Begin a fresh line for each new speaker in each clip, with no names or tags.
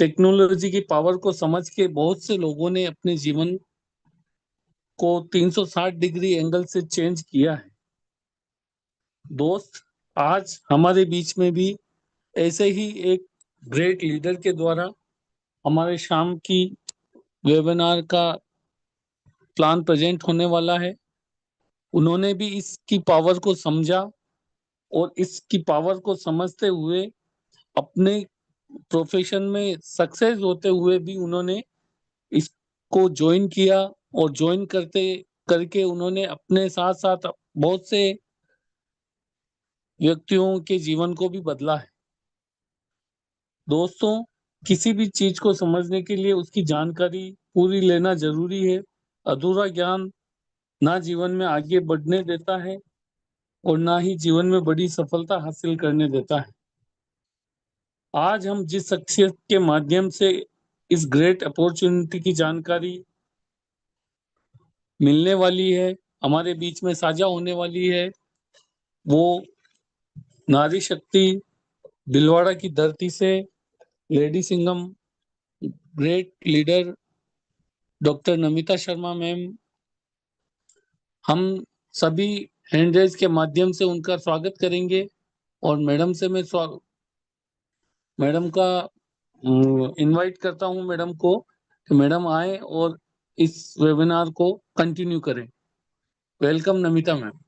Technology की power को समझ के बहुत से लोगों ने अपने जीवन को 360 डिग्री एंगल से चेंज किया है। दोस्त, आज हमारे बीच में भी ऐसे ही एक ग्रेट लीडर के द्वारा हमारे शाम की वेबिनार का प्लान प्रेजेंट होने वाला है। उन्होंने भी इसकी पावर को समझा और इसकी पावर को समझते हुए अपने प्रोफेशन में सक्सेस होते हुए भी उन्होंने इसको ज्वाइन किया और ज्वाइन करते करके उन्होंने अपने साथ साथ बहुत से व्यक्तियों के जीवन को भी बदला है। दोस्तों, किसी भी चीज को समझने के लिए उसकी जानकारी पूरी लेना जरूरी है। अधूरा ज्ञान ना जीवन में आगे बढ़ने देता है और ना ही जीवन में बड़ी सफलता हासिल करने देता है। आज हम जिस शख्सियत के माध्यम से इस ग्रेट अपॉर्चुनिटी की जानकारी मिलने वाली है, हमारे बीच में साझा होने वाली है, वो नारी शक्ति भिलवाड़ा की धरती से lady Singham great leader doctor Namita Sharma ma'am. हम सभी हैंड रेज के माध्यम से उनका स्वागत करेंगे और मैडम से मैं मैडम का इनवाइट करता हूं मैडम को कि मैडम आए और इस वेबिनार को कंटिन्यू करें। Welcome Namita ma'am.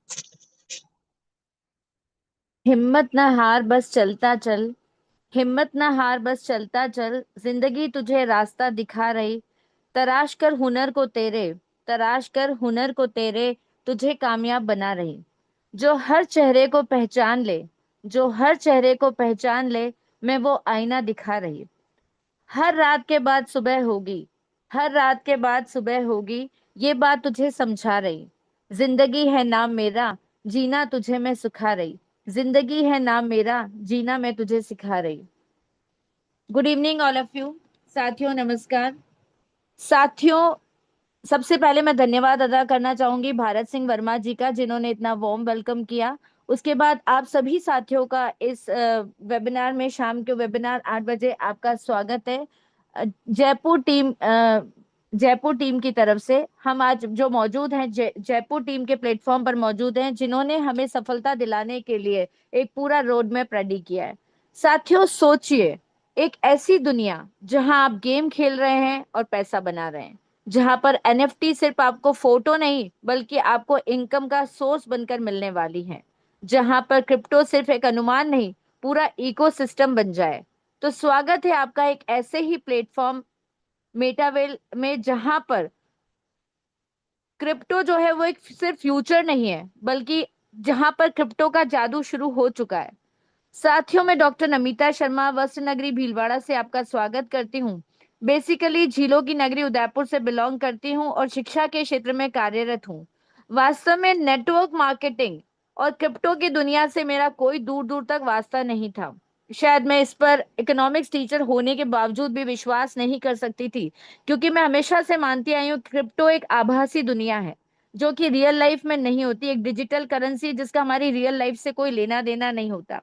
हिम्मत ना हार बस चलता चल, हिम्मत ना हार बस चलता चल, जिंदगी तुझे रास्ता दिखा रही। तराश कर हुनर को तेरे, तराश कर हुनर को तेरे, तुझे कामयाब बना रही। जो हर चेहरे को पहचान ले, जो हर चेहरे को पहचान ले, मैं वो आईना दिखा रही। हर रात के बाद सुबह होगी, हर रात के बाद सुबह होगी, ये बात तुझे समझा रही। जिंदगी है नाम मेरा, जीना तुझे मैं सिखा रही। जिंदगी है नाम मेरा, जीना मैं तुझे सिखा रही। Good evening all of you. साथियों नमस्कार। साथियों, सबसे पहले मैं धन्यवाद अदा करना चाहूंगी भारत सिंह वर्मा जी का, जिन्होंने इतना वार्म वेलकम किया। उसके बाद आप सभी साथियों का इस वेबिनार में, शाम के वेबिनार 8 बजे आपका स्वागत है। जयपुर टीम की तरफ से हम आज जो मौजूद हैं, जयपुर टीम के प्लेटफॉर्म पर मौजूद हैं, जिन्होंने हमें सफलता दिलाने के लिए एक पूरा रोड मैप रेडी किया है। साथियों सोचिए, एक ऐसी दुनिया जहां आप गेम खेल रहे हैं और पैसा बना रहे हैं, जहां पर एनएफटी सिर्फ आपको फोटो नहीं बल्कि आपको इनकम का सोर्स बनकर मिलने वाली है, जहां पर क्रिप्टो सिर्फ एक अनुमान नहीं पूरा इकोसिस्टम बन जाए। तो स्वागत है आपका एक ऐसे ही प्लेटफॉर्म मेटावेल में, जहां पर क्रिप्टो जो है वो एक सिर्फ फ्यूचर नहीं है, बल्कि जहां पर क्रिप्टो का जादू शुरू हो चुका है। साथियों, मैं डॉक्टर नमिता शर्मा वस्त्र नगरी भीलवाड़ा से आपका स्वागत करती हूँ। बेसिकली झीलों की नगरी उदयपुर से बिलोंग करती हूँ और शिक्षा के क्षेत्र में कार्यरत हूँ। वास्तव में नेटवर्क मार्केटिंग और क्रिप्टो की दुनिया से मेरा कोई दूर दूर तक वास्ता नहीं था। शायद मैं इस पर इकोनॉमिक्स टीचर होने के बावजूद भी विश्वास नहीं कर सकती थी, क्योंकि मैं हमेशा से मानती आई हूँ क्रिप्टो एक आभासी दुनिया है जो कि रियल लाइफ में नहीं होती, एक डिजिटल करेंसी जिसका हमारी रियल लाइफ से कोई लेना देना नहीं होता।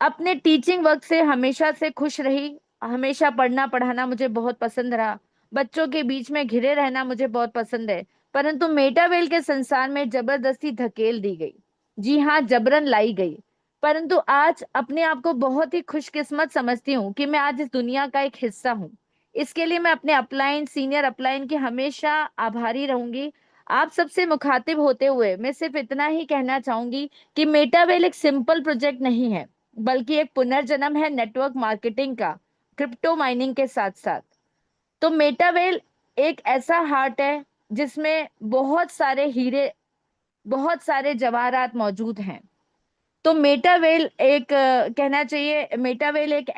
अपने टीचिंग वर्क से हमेशा से खुश रही। हमेशा पढ़ना पढ़ाना मुझे बहुत पसंद रहा। बच्चों के बीच में घिरे रहना मुझे बहुत पसंद है। परंतु मेटावेल के संसार में जबरदस्ती धकेल दी गई। जी हाँ, जबरन लाई गई। परंतु आज अपने आप को बहुत ही खुशकिस्मत समझती हूँ कि मैं आज इस दुनिया का एक हिस्सा हूँ। इसके लिए मैं अपने अपलाइन, सीनियर अपलाइन की हमेशा आभारी रहूंगी। आप सबसे मुखातिब होते हुए मैं सिर्फ इतना ही कहना चाहूंगी कि मेटावेल एक सिंपल प्रोजेक्ट नहीं है, बल्कि एक पुनर्जन्म है नेटवर्क मार्केटिंग का, क्रिप्टो माइनिंग के साथ साथ। तो मेटावेल एक ऐसा हार्ट है जिसमें बहुत सारे हीरे, बहुत सारे जवाहरात मौजूद हैं। तो मेटावेल एक कहना चाहिए, मेटावेल एक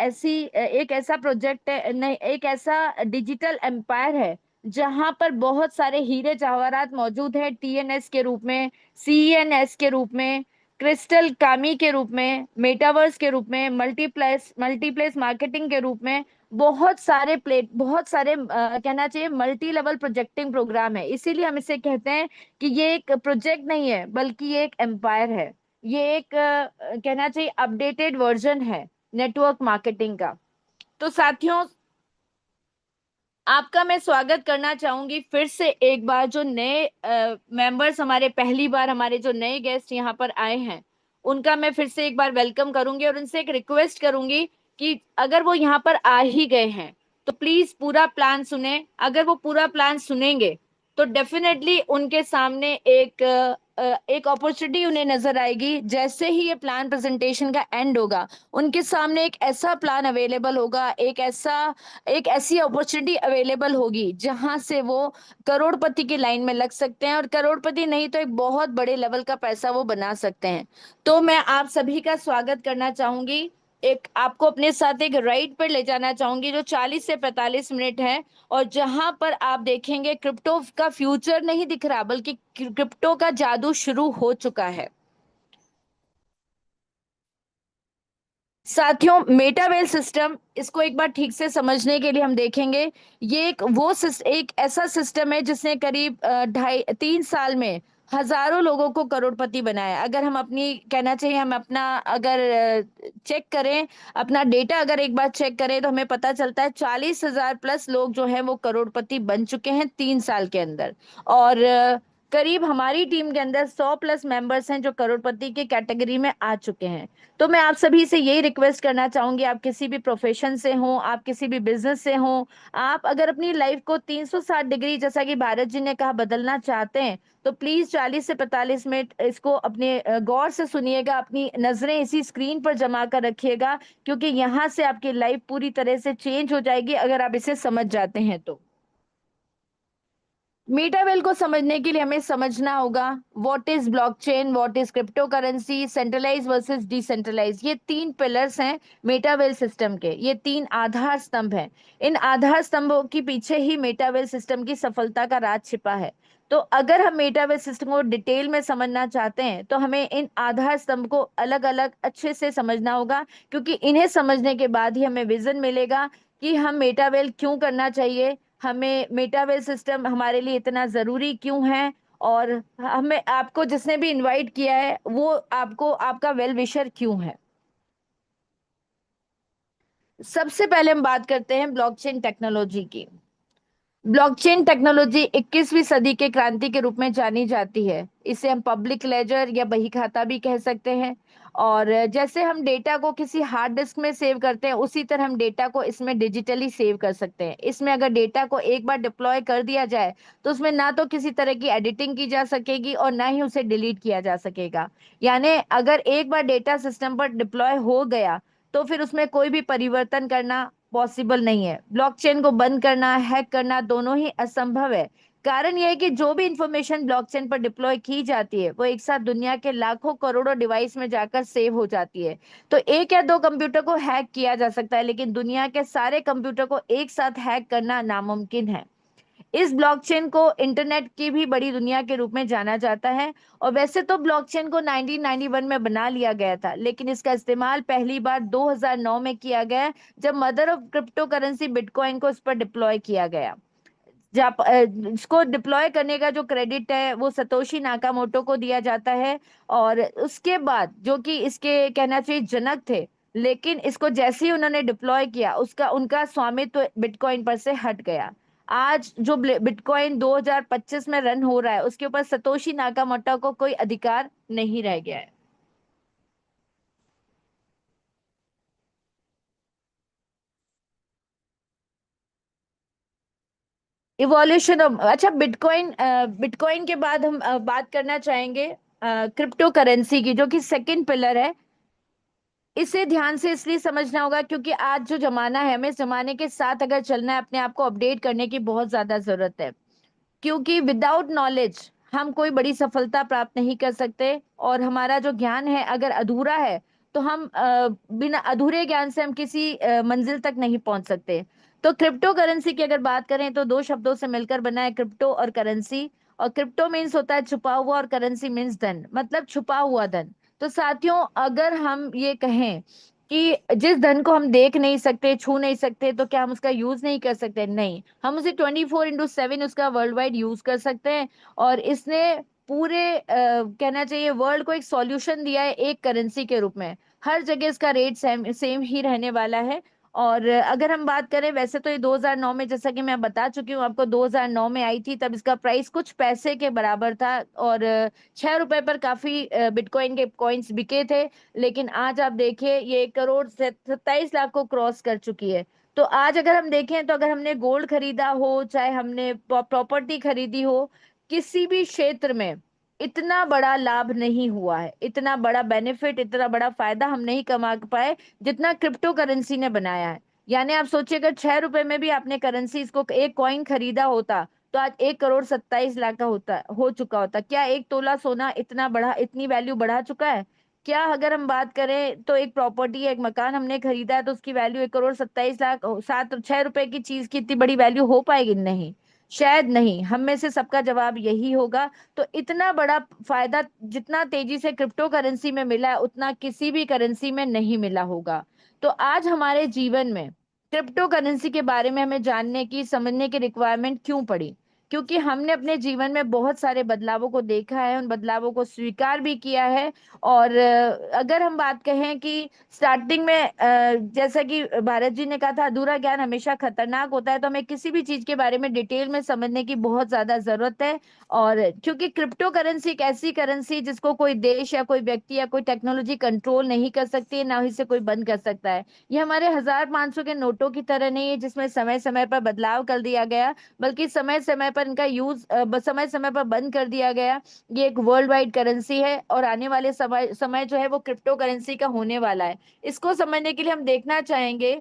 ऐसा प्रोजेक्ट है, नहीं, एक ऐसा डिजिटल एम्पायर है जहां पर बहुत सारे हीरे जवाहरात मौजूद है, टीएनएस के रूप में, सीएनएस के रूप में, क्रिस्टल कामी के रूप में, मेटावर्स के रूप में, मल्टीप्लेस मल्टीप्लेस मार्केटिंग के रूप में। बहुत सारे कहना चाहिए मल्टी लेवल प्रोजेक्टिंग प्रोग्राम है। इसीलिए हम इसे कहते हैं कि ये एक प्रोजेक्ट नहीं है बल्कि ये एक एम्पायर है। ये एक कहना चाहिए अपडेटेड वर्जन है नेटवर्क मार्केटिंग का। तो साथियों, आपका मैं स्वागत करना चाहूंगी फिर से एक बार। जो नए मेंबर्स, हमारे पहली बार हमारे जो नए गेस्ट यहाँ पर आए हैं, उनका मैं फिर से एक बार वेलकम करूंगी और उनसे एक रिक्वेस्ट करूंगी कि अगर वो यहाँ पर आ ही गए हैं तो प्लीज पूरा प्लान सुने। अगर वो पूरा प्लान सुनेंगे तो डेफिनेटली उनके सामने एक अपॉर्चुनिटी उन्हें नजर आएगी। जैसे ही ये प्लान प्रेजेंटेशन का एंड होगा, उनके सामने एक ऐसा प्लान अवेलेबल होगा, एक ऐसी अपॉर्चुनिटी अवेलेबल होगी जहां से वो करोड़पति की लाइन में लग सकते हैं, और करोड़पति नहीं तो एक बहुत बड़े लेवल का पैसा वो बना सकते हैं। तो मैं आप सभी का स्वागत करना चाहूंगी। एक आपको अपने साथ एक राइड पर ले जाना चाहूंगी जो 40 से 45 मिनट है, और जहां पर आप देखेंगे क्रिप्टो का फ्यूचर नहीं दिख रहा, बल्कि क्रिप्टो का जादू शुरू हो चुका है। साथियों, मेटावेल सिस्टम, इसको एक बार ठीक से समझने के लिए हम देखेंगे। ये एक ऐसा सिस्टम है जिसने करीब 2.5 3 साल में हजारों लोगों को करोड़पति बनाया। अगर हम अपनी कहना चाहिए, हम अपना अगर चेक करें, अपना डेटा अगर एक बार चेक करें, तो हमें पता चलता है 40,000 प्लस लोग जो हैं वो करोड़पति बन चुके हैं 3 साल के अंदर। और करीब हमारी टीम के अंदर 100 प्लस मेंबर्स हैं जो करोड़पति की कैटेगरी में आ चुके हैं। तो मैं आप सभी से यही रिक्वेस्ट करना चाहूंगी, आप किसी भी प्रोफेशन से हो, आप किसी भी बिजनेस से हो, आप अगर अपनी लाइफ को 360 डिग्री, जैसा कि भारत जी ने कहा, बदलना चाहते हैं, तो प्लीज 40 से 45 मिनट इसको अपने गौर से सुनिएगा, अपनी नजरें इसी स्क्रीन पर जमा कर रखिएगा, क्योंकि यहाँ से आपकी लाइफ पूरी तरह से चेंज हो जाएगी अगर आप इसे समझ जाते हैं तो। मेटावेल को समझने के लिए हमें समझना होगा what is blockchain, what is crypto currency, centralize versus decentralize. ये 3 पिलर्स हैं मेटावेल सिस्टम के, ये 3 आधार स्तंभ हैं। इन आधार स्तंभों के पीछे ही मेटावेल सिस्टम की सफलता का राज छिपा है। तो अगर हम मेटावेल सिस्टम को डिटेल में समझना चाहते हैं तो हमें इन आधार स्तंभ को अलग अलग अच्छे से समझना होगा, क्योंकि इन्हें समझने के बाद ही हमें विजन मिलेगा कि हम मेटावेल क्यों करना चाहिए, हमें मेटावेल सिस्टम हमारे लिए इतना जरूरी क्यों है, और हमें आपको जिसने भी इनवाइट किया है वो आपको आपका वेल विशर क्यों है। सबसे पहले हम बात करते हैं ब्लॉकचेन टेक्नोलॉजी की। ब्लॉकचेन टेक्नोलॉजी 21वीं सदी के क्रांति के रूप में जानी जाती है। इसे हम पब्लिक लेजर या बही खाता भी कह सकते हैं। और जैसे हम डेटा को किसी हार्ड डिस्क में सेव करते हैं, उसी तरह हम डेटा को इसमें डिजिटली सेव कर सकते हैं। इसमें अगर डेटा को एक बार डिप्लॉय कर दिया जाए तो उसमें ना तो किसी तरह की एडिटिंग की जा सकेगी और ना ही उसे डिलीट किया जा सकेगा। यानी अगर एक बार डेटा सिस्टम पर डिप्लॉय हो गया तो फिर उसमें कोई भी परिवर्तन करना पॉसिबल नहीं है। ब्लॉकचेन को बंद करना, हैक करना दोनों ही असंभव है। कारण यह है कि जो भी इंफॉर्मेशन ब्लॉकचेन पर डिप्लॉय की जाती है वो एक साथ दुनिया के लाखों करोड़ों डिवाइस में जाकर सेव हो जाती है। तो एक या दो कंप्यूटर को हैक किया जा सकता है, लेकिन दुनिया के सारे कंप्यूटर को एक साथ हैक करना नामुमकिन है। इस ब्लॉकचेन को इंटरनेट की भी बड़ी दुनिया के रूप में जाना जाता है। और वैसे तो ब्लॉकचेन को 1991 में बना लिया गया था, लेकिन इसका इस्तेमाल पहली बार 2009 में किया गया, जब mother of crypto currency bitcoin को इस पर डिप्लॉय किया गया। इसको डिप्लॉय करने का जो क्रेडिट है वो सतोशी नाकामोटो को दिया जाता है। और उसके बाद जो कि इसके कहना चाहिए जनक थे, लेकिन इसको जैसे ही उन्होंने डिप्लॉय किया उसका उनका स्वामित्व बिटकॉइन पर से हट गया। आज जो बिटकॉइन 2025 में रन हो रहा है उसके ऊपर सतोशी नाकामोटो को कोई अधिकार नहीं रह गया है। इवोल्यूशन ऑफ, अच्छा, बिटकॉइन के बाद हम बात करना चाहेंगे क्रिप्टो करेंसी की, जो कि सेकंड पिलर है। इसे ध्यान से इसलिए समझना होगा क्योंकि आज जो जमाना है, हमें इस जमाने के साथ अगर चलना है, अपने आप को अपडेट करने की बहुत ज्यादा जरूरत है। क्योंकि विदाउट नॉलेज हम कोई बड़ी सफलता प्राप्त नहीं कर सकते, और हमारा जो ज्ञान है अगर अधूरा है तो हम बिना अधूरे ज्ञान से हम किसी मंजिल तक नहीं पहुंच सकते। तो क्रिप्टो करेंसी की अगर बात करें तो दो शब्दों से मिलकर बना है क्रिप्टो और करेंसी। और क्रिप्टो मीन्स होता है छुपा हुआ, और करेंसी मीन्स धन, मतलब छुपा हुआ धन। तो साथियों, अगर हम ये कहें कि जिस धन को हम देख नहीं सकते, छू नहीं सकते, तो क्या हम उसका यूज नहीं कर सकते? नहीं, हम उसे 24/7 उसका वर्ल्ड वाइड यूज कर सकते हैं। और इसने पूरे कहना चाहिए वर्ल्ड को एक सॉल्यूशन दिया है एक करेंसी के रूप में। हर जगह इसका रेट सेम सेम ही रहने वाला है। और अगर हम बात करें, वैसे तो ये 2009 में, जैसा कि मैं बता चुकी हूँ आपको, 2009 में आई थी, तब इसका प्राइस कुछ पैसे के बराबर था और 6 रुपए पर काफी बिटकॉइन के कॉइन्स बिके थे। लेकिन आज आप देखिए ये 1 करोड़ 27 लाख को क्रॉस कर चुकी है। तो आज अगर हम देखें, तो अगर हमने गोल्ड खरीदा हो, चाहे हमने प्रॉपर्टी खरीदी हो, किसी भी क्षेत्र में इतना बड़ा लाभ नहीं हुआ है, इतना बड़ा बेनिफिट, इतना बड़ा फायदा हम नहीं कमा पाए जितना क्रिप्टो करेंसी ने बनाया है। यानी आप सोचिए, अगर 6 रुपए में भी आपने करेंसी इसको एक कॉइन खरीदा होता, तो आज 1 करोड़ 27 लाख का होता, हो चुका होता। क्या 1 तोला सोना इतना बड़ा, इतनी वैल्यू बढ़ा चुका है? क्या अगर हम बात करें तो एक प्रॉपर्टी, एक मकान हमने खरीदा है, तो उसकी वैल्यू 1 करोड़ 27 लाख, 7 6 रुपए की चीज की इतनी बड़ी वैल्यू हो पाएगी? नहीं, शायद नहीं। हम में से सबका जवाब यही होगा। तो इतना बड़ा फायदा जितना तेजी से क्रिप्टो करेंसी में मिला है, उतना किसी भी करेंसी में नहीं मिला होगा। तो आज हमारे जीवन में क्रिप्टो करेंसी के बारे में हमें जानने की, समझने की रिक्वायरमेंट क्यों पड़ी? क्योंकि हमने अपने जीवन में बहुत सारे बदलावों को देखा है, उन बदलावों को स्वीकार भी किया है। और अगर हम बात कहें कि स्टार्टिंग में जैसा कि भारत जी ने कहा था, अधूरा ज्ञान हमेशा खतरनाक होता है, तो हमें किसी भी चीज के बारे में डिटेल में समझने की बहुत ज्यादा जरूरत है। और क्योंकि क्रिप्टो करेंसी एक ऐसी करेंसी जिसको कोई देश या कोई व्यक्ति या कोई टेक्नोलॉजी कंट्रोल नहीं कर सकती है, ना ही से कोई बंद कर सकता है। ये हमारे 1000 500 के नोटों की तरह नहीं है जिसमें समय समय पर बदलाव कर दिया गया, बल्कि समय समय पर इनका यूज समय समय पर बंद कर दिया गया। ये एक वर्ल्ड वाइड करेंसी है और आने वाले समय समय जो है वो क्रिप्टो करेंसी का होने वाला है। इसको समझने के लिए हम देखना चाहेंगे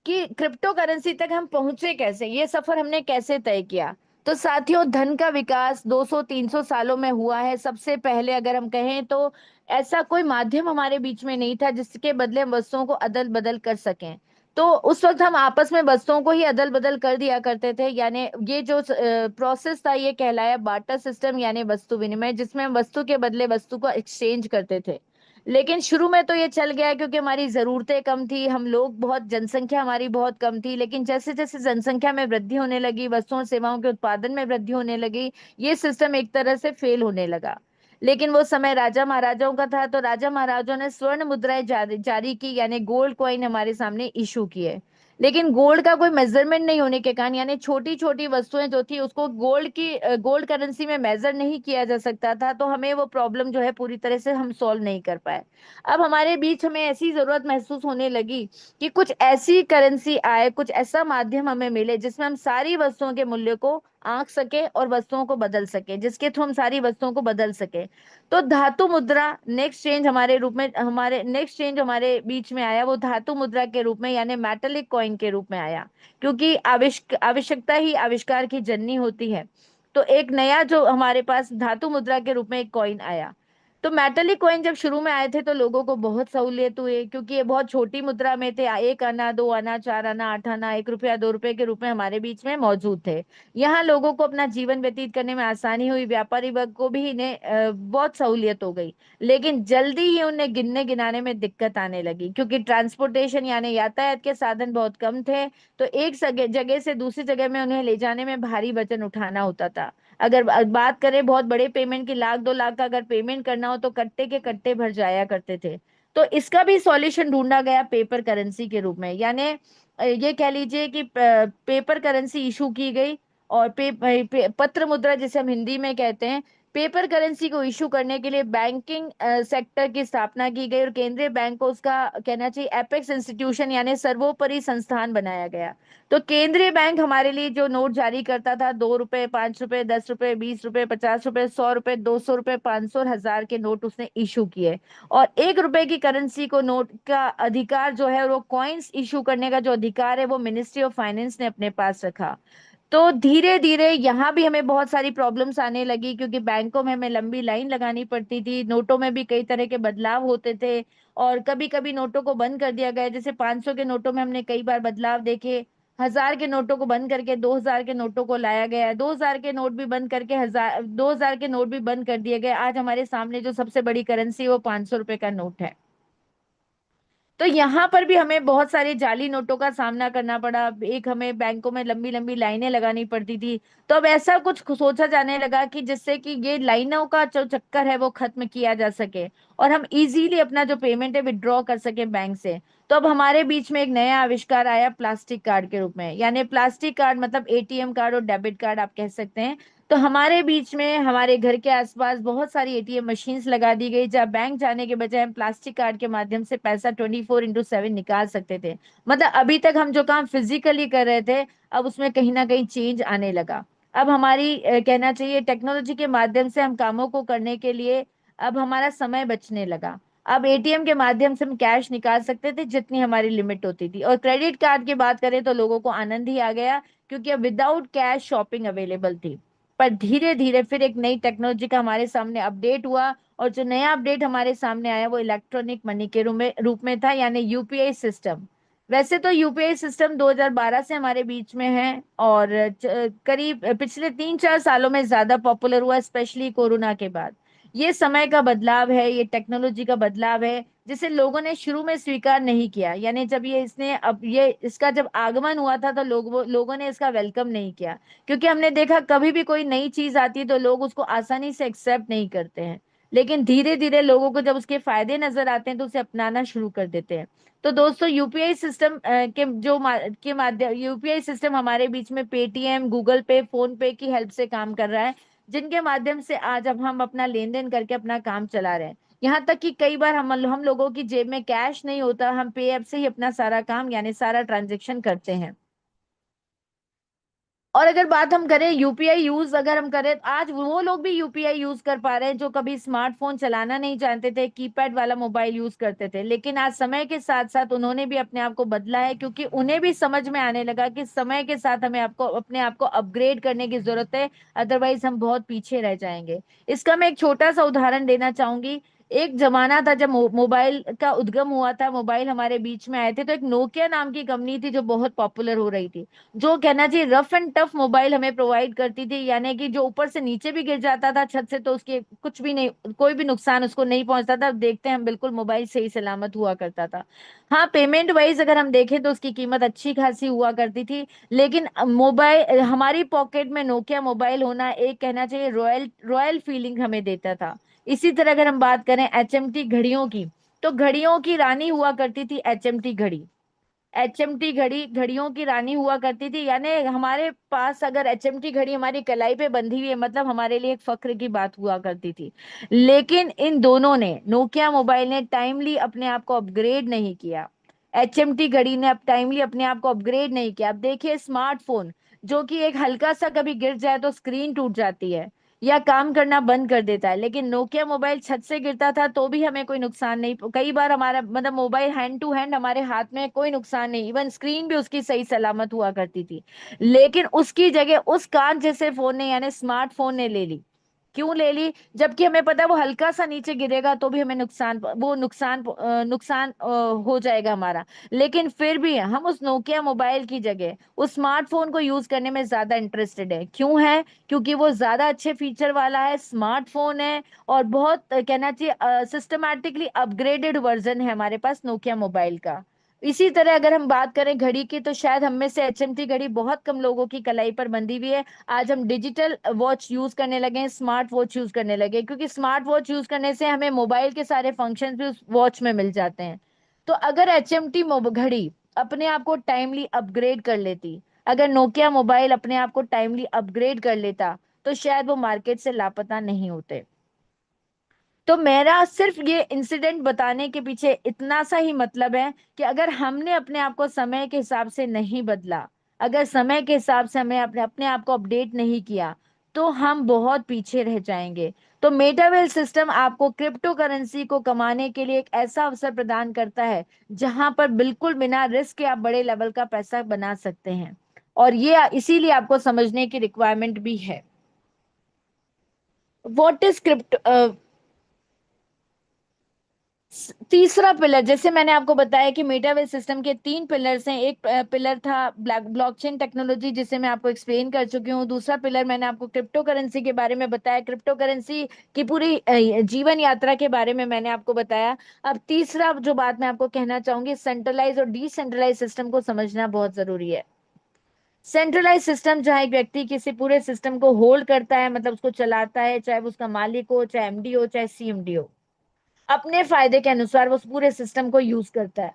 कि क्रिप्टो करेंसी तक हम पहुंचे कैसे, ये सफर हमने कैसे तय किया। तो साथियों, धन का विकास 200 300 सालों में हुआ है। सबसे पहले अगर हम कहें तो ऐसा कोई माध्यम हमारे बीच में नहीं था जिसके बदले हम वस्तुओं को अदल बदल कर सकें। तो उस वक्त हम आपस में वस्तुओं को ही अदल बदल कर दिया करते थे। यानी ये जो प्रोसेस था, ये कहलाया बार्टर सिस्टम, यानी वस्तु विनिमय, जिसमें हम वस्तु के बदले वस्तु को एक्सचेंज करते थे। लेकिन शुरू में तो ये चल गया क्योंकि हमारी जरूरतें कम थी, हम लोग बहुत, जनसंख्या हमारी बहुत कम थी। लेकिन जैसे जैसे जनसंख्या में वृद्धि होने लगी, वस्तुओं और सेवाओं के उत्पादन में वृद्धि होने लगी, ये सिस्टम एक तरह से फेल होने लगा। लेकिन वो समय राजा महाराजाओं का था, तो राजा महाराजाओं ने स्वर्ण मुद्राएं जारी की, यानी गोल्ड कॉइन हमारे सामने इशू किए। लेकिन गोल्ड का कोई मेजरमेंट नहीं होने के कारण, यानी छोटी छोटी वस्तुएं जो थी उसको गोल्ड करेंसी में मेजर नहीं किया जा सकता था, तो हमें वो प्रॉब्लम जो है पूरी तरह से हम सॉल्व नहीं कर पाए। अब हमारे बीच हमें ऐसी जरूरत महसूस होने लगी कि कुछ ऐसी करेंसी आए, कुछ ऐसा माध्यम हमें मिले जिसमें हम सारी वस्तुओं के मूल्य को आंक सके और वस्तुओं को बदल सके, जिसके थ्रू हम सारी वस्तुओं को बदल सके। तो धातु मुद्रा नेक्स्ट चेंज हमारे रूप में, हमारे नेक्स्ट चेंज हमारे बीच में आया, वो धातु मुद्रा के रूप में, यानी मेटेलिक कॉइन के रूप में आया। क्योंकि आवश्यकता ही आविष्कार की जननी होती है। तो एक नया जो हमारे पास धातु मुद्रा के रूप में एक कॉइन आया। तो मेटेलिक कॉइन जब शुरू में आए थे तो लोगों को बहुत सहूलियत हुई, क्योंकि ये बहुत छोटी मुद्रा में थे। 1 आना 2 आना 4 आना 8 आना, 1 रुपया 2 रुपए के रूप में हमारे बीच में मौजूद थे। यहाँ लोगों को अपना जीवन व्यतीत करने में आसानी हुई, व्यापारी वर्ग को भी इन्हें बहुत सहूलियत हो गई। लेकिन जल्दी ही उन्हें गिनने गिनाने में दिक्कत आने लगी, क्योंकि ट्रांसपोर्टेशन यानी यातायात के साधन बहुत कम थे। तो एक जगह से दूसरी जगह में उन्हें ले जाने में भारी वजन उठाना होता था। अगर बात करें बहुत बड़े पेमेंट की, 1 लाख 2 लाख का अगर पेमेंट करना हो तो कट्टे के कट्टे भर जाया करते थे। तो इसका भी सॉल्यूशन ढूंढा गया पेपर करेंसी के रूप में। यानी ये कह लीजिए कि पेपर करेंसी इशू की गई। और पत्र मुद्रा जिसे हम हिंदी में कहते हैं, पेपर करेंसी को इशू करने के लिए बैंकिंग सेक्टर की स्थापना की गई और केंद्रीय बैंक को उसका कहना चाहिए एपेक्स इंस्टीट्यूशन, यानी सर्वोपरि संस्थान बनाया गया। तो केंद्रीय बैंक हमारे लिए जो नोट जारी करता था, 2 रुपए 5 रुपए 10 रुपए 20 रुपए 50 रुपए 100 रुपए 200 रुपए 500 और 1000 के नोट उसने इशू किए। और 1 रुपए की करेंसी को नोट का अधिकार जो है, वो कॉइन्स इशू करने का जो अधिकार है, वो मिनिस्ट्री ऑफ फाइनेंस ने अपने पास रखा। तो धीरे धीरे यहाँ भी हमें बहुत सारी प्रॉब्लम्स आने लगी, क्योंकि बैंकों में हमें लंबी लाइन लगानी पड़ती थी, नोटों में भी कई तरह के बदलाव होते थे। और कभी कभी नोटों को बंद कर दिया गया, जैसे 500 के नोटों में हमने कई बार बदलाव देखे। 1000 के नोटों को बंद करके 2000 के नोटों को लाया गया, 2000 के नोट भी बंद करके 2000 के नोट भी बंद कर दिए गए। आज हमारे सामने जो सबसे बड़ी करेंसी है वो 500 रुपए का नोट है। तो यहाँ पर भी हमें बहुत सारे जाली नोटों का सामना करना पड़ा। एक हमें बैंकों में लंबी लंबी लाइनें लगानी पड़ती थी। तो अब ऐसा कुछ सोचा जाने लगा कि जिससे कि ये लाइनों का जो चक्कर है वो खत्म किया जा सके और हम इजीली अपना जो पेमेंट है विड्रॉ कर सके बैंक से। तो अब हमारे बीच में एक नया आविष्कार आया प्लास्टिक कार्ड के रूप में, यानी प्लास्टिक कार्ड मतलब एटीएम कार्ड और डेबिट कार्ड आप कह सकते हैं। तो हमारे बीच में हमारे घर के आसपास बहुत सारी एटीएम मशीन्स लगा दी गई, जहाँ बैंक जाने के बजाय हम प्लास्टिक कार्ड के माध्यम से पैसा 24x7 निकाल सकते थे। मतलब अभी तक हम जो काम फिजिकली कर रहे थे, अब उसमें कहीं ना कहीं चेंज आने लगा। अब हमारी कहना चाहिए टेक्नोलॉजी के माध्यम से हम कामों को करने के लिए अब हमारा समय बचने लगा। अब एटीएम के माध्यम से हम कैश निकाल सकते थे जितनी हमारी लिमिट होती थी। और क्रेडिट कार्ड की बात करें तो लोगों को आनंद ही आ गया, क्योंकि अब विदाउट कैश शॉपिंग अवेलेबल थी। पर धीरे धीरे फिर एक नई टेक्नोलॉजी का हमारे सामने अपडेट हुआ, और जो नया अपडेट हमारे सामने आया वो इलेक्ट्रॉनिक मनी के रूप में था, यानी यूपीआई सिस्टम। वैसे तो यूपीआई सिस्टम 2012 से हमारे बीच में है, और करीब पिछले 3-4 सालों में ज्यादा पॉपुलर हुआ, स्पेशली कोरोना के बाद। ये समय का बदलाव है, ये टेक्नोलॉजी का बदलाव है, जिसे लोगों ने शुरू में स्वीकार नहीं किया। यानी जब ये इसने अब ये इसका जब आगमन हुआ था तो लोगों ने इसका वेलकम नहीं किया। क्योंकि हमने देखा कभी भी कोई नई चीज आती है तो लोग उसको आसानी से एक्सेप्ट नहीं करते हैं, लेकिन धीरे धीरे लोगों को जब उसके फायदे नजर आते हैं तो उसे अपनाना शुरू कर देते हैं। तो दोस्तों यूपीआई सिस्टम के जो के माध्यम यूपीआई सिस्टम हमारे बीच में पेटीएम, गूगल पे, फोन पे की हेल्प से काम कर रहा है, जिनके माध्यम से आज अब हम अपना लेन देन करके अपना काम चला रहे हैं। यहाँ तक कि कई बार हम लोगों की जेब में कैश नहीं होता, हम पे ऐप से ही अपना सारा काम यानी सारा ट्रांजेक्शन करते हैं। और अगर बात हम करें यूपीआई यूज अगर हम करें, तो आज वो लोग भी यूपीआई यूज कर पा रहे हैं जो कभी स्मार्टफोन चलाना नहीं जानते थे, कीपैड वाला मोबाइल यूज करते थे। लेकिन आज समय के साथ साथ उन्होंने भी अपने आप को बदला है, क्योंकि उन्हें भी समझ में आने लगा कि समय के साथ हमें आपको अपने आप को अपग्रेड करने की जरूरत है, अदरवाइज हम बहुत पीछे रह जाएंगे। इसका मैं एक छोटा सा उदाहरण देना चाहूंगी। एक जमाना था जब मोबाइल का उद्गम हुआ था, मोबाइल हमारे बीच में आए थे, तो एक नोकिया नाम की कंपनी थी जो बहुत पॉपुलर हो रही थी, जो कहना चाहिए रफ एंड टफ मोबाइल हमें प्रोवाइड करती थी। यानी कि जो ऊपर से नीचे भी गिर जाता था छत से तो उसके कुछ भी नहीं, कोई भी नुकसान उसको नहीं पहुंचता था। अब देखते हैं हम बिल्कुल मोबाइल सही सलामत हुआ करता था। हाँ, पेमेंट वाइज अगर हम देखें तो उसकी कीमत अच्छी खासी हुआ करती थी। लेकिन मोबाइल हमारी पॉकेट में नोकिया मोबाइल होना एक कहना चाहिए रॉयल रॉयल फीलिंग हमें देता था। इसी तरह अगर हम बात करें एचएमटी घड़ियों की, तो घड़ियों की रानी हुआ करती थी एचएमटी घड़ी। एचएमटी घड़ी घड़ियों की रानी हुआ करती थी, यानी हमारे पास अगर एचएमटी घड़ी हमारी कलाई पे बंधी हुई है मतलब हमारे लिए एक फक्र की बात हुआ करती थी। लेकिन इन दोनों ने, नोकिया मोबाइल ने टाइमली अपने आप को अपग्रेड नहीं किया, एचएमटी घड़ी ने अब टाइमली अपने आप को अपग्रेड नहीं किया। अब देखिए स्मार्टफोन, जो कि एक हल्का सा कभी गिर जाए तो स्क्रीन टूट जाती है या काम करना बंद कर देता है, लेकिन नोकिया मोबाइल छत से गिरता था तो भी हमें कोई नुकसान नहीं, कई बार हमारा मतलब मोबाइल हैंड टू हैंड हमारे हाथ में, कोई नुकसान नहीं, इवन स्क्रीन भी उसकी सही सलामत हुआ करती थी। लेकिन उसकी जगह उस कांच जैसे फोन ने यानी स्मार्टफोन ने ले ली। क्यों ले ली? जबकि हमें पता है वो हल्का सा नीचे गिरेगा तो भी हमें नुकसान हो जाएगा हमारा। लेकिन फिर भी हम उस नोकिया मोबाइल की जगह उस स्मार्टफोन को यूज करने में ज्यादा इंटरेस्टेड है। क्यों है? क्योंकि वो ज्यादा अच्छे फीचर वाला है, स्मार्टफोन है, और बहुत कहना चाहिए सिस्टमैटिकली अपग्रेडेड वर्जन है हमारे पास नोकिया मोबाइल का। इसी तरह अगर हम बात करें घड़ी की, तो शायद हम में से एचएमटी घड़ी बहुत कम लोगों की कलाई पर बंधी हुई है। आज हम डिजिटल वॉच यूज करने लगे हैं, स्मार्ट वॉच यूज करने लगे, क्योंकि स्मार्ट वॉच यूज करने से हमें मोबाइल के सारे फंक्शन भी उस वॉच में मिल जाते हैं। तो अगर एचएमटी घड़ी अपने आप को टाइमली अपग्रेड कर लेती, अगर नोकिया मोबाइल अपने आप को टाइमली अपग्रेड कर लेता, तो शायद वो मार्केट से लापता नहीं होते। तो मेरा सिर्फ ये इंसिडेंट बताने के पीछे इतना सा ही मतलब है कि अगर हमने अपने आप को समय के हिसाब से नहीं बदला, अगर समय के हिसाब से हमें अपने अपने आप को अपडेट नहीं किया, तो हम बहुत पीछे रह जाएंगे। तो मेटावेल सिस्टम आपको क्रिप्टो करेंसी को कमाने के लिए एक ऐसा अवसर प्रदान करता है जहां पर बिल्कुल बिना रिस्क के आप बड़े लेवल का पैसा बना सकते हैं। और ये इसीलिए आपको समझने की रिक्वायरमेंट भी है। What is crypto? तीसरा पिलर, जैसे मैंने आपको बताया कि मेटावर्स सिस्टम के तीन पिलर्स हैं। एक पिलर था ब्लॉकचेन टेक्नोलॉजी, जिसे मैं आपको एक्सप्लेन कर चुकी हूँ। दूसरा पिलर मैंने आपको क्रिप्टो करेंसी के बारे में बताया, क्रिप्टो करेंसी की पूरी जीवन यात्रा के बारे में मैंने आपको बताया। अब तीसरा जो बात मैं आपको कहना चाहूंगी, सेंट्रलाइज और डिसेंट्रलाइज सिस्टम को समझना बहुत जरूरी है। सेंट्रलाइज सिस्टम, जहां एक व्यक्ति किसी पूरे सिस्टम को होल्ड करता है, मतलब उसको चलाता है, चाहे वो उसका मालिक हो, चाहे एमडी हो, चाहे सीएमडी हो, अपने फायदे के अनुसार वो उस पूरे सिस्टम को यूज करता है।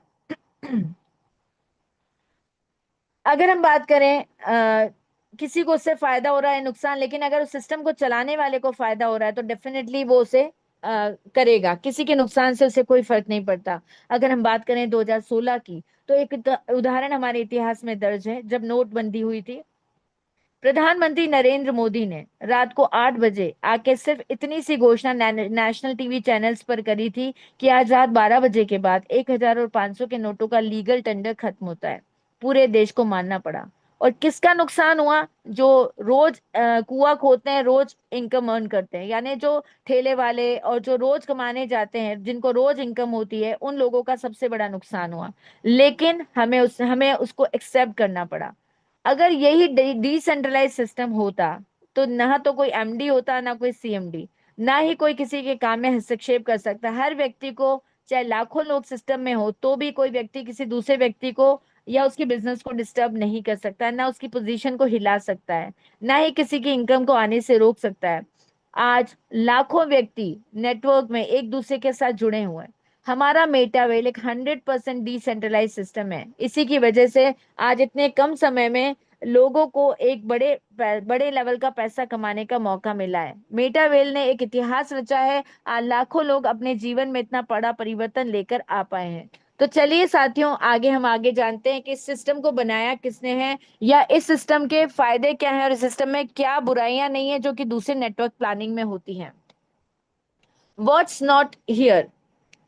अगर हम बात करें किसी को उससे फायदा हो रहा है नुकसान, लेकिन अगर उस सिस्टम को चलाने वाले को फायदा हो रहा है तो डेफिनेटली वो उसे करेगा, किसी के नुकसान से उसे कोई फर्क नहीं पड़ता। अगर हम बात करें 2016 की, तो एक उदाहरण हमारे इतिहास में दर्ज है। जब नोटबंदी हुई थी, प्रधानमंत्री नरेंद्र मोदी ने रात को 8 बजे आके सिर्फ इतनी सी घोषणा नेशनल टीवी चैनल्स पर करी थी कि आज रात 12 बजे के बाद 1,000 और 500 के नोटों का लीगल टेंडर खत्म होता है। पूरे देश को मानना पड़ा। और किसका नुकसान हुआ? जो रोज कुआं खोदते हैं, रोज इनकम अर्न करते हैं, यानी जो ठेले वाले और जो रोज कमाने जाते हैं, जिनको रोज इनकम होती है, उन लोगों का सबसे बड़ा नुकसान हुआ। लेकिन हमें उसको एक्सेप्ट करना पड़ा। अगर यही डिसेंट्रलाइज सिस्टम होता, तो ना तो कोई एमडी होता, ना कोई सीएमडी, ना ही कोई किसी के काम में हस्तक्षेप कर सकता। हर व्यक्ति को, चाहे लाखों लोग सिस्टम में हो, तो भी कोई व्यक्ति किसी दूसरे व्यक्ति को या उसकी बिजनेस को डिस्टर्ब नहीं कर सकता, ना उसकी पोजीशन को हिला सकता है, ना ही किसी की इनकम को आने से रोक सकता है। आज लाखों व्यक्ति नेटवर्क में एक दूसरे के साथ जुड़े हुए हैं। हमारा मेटावेल एक 100% डिसेंट्रलाइज सिस्टम है। इसी की वजह से आज इतने कम समय में लोगों को एक बड़े बड़े लेवल का पैसा कमाने का मौका मिला है। मेटावेल ने एक इतिहास रचा है। आज लाखों लोग अपने जीवन में इतना बड़ा परिवर्तन लेकर आ पाए हैं। तो चलिए साथियों, हम आगे जानते हैं कि इस सिस्टम को बनाया किसने है, या इस सिस्टम के फायदे क्या हैं, और इस सिस्टम में क्या बुराइयां नहीं है जो कि दूसरे नेटवर्क प्लानिंग में होती हैं। व्हाट्स नॉट हियर,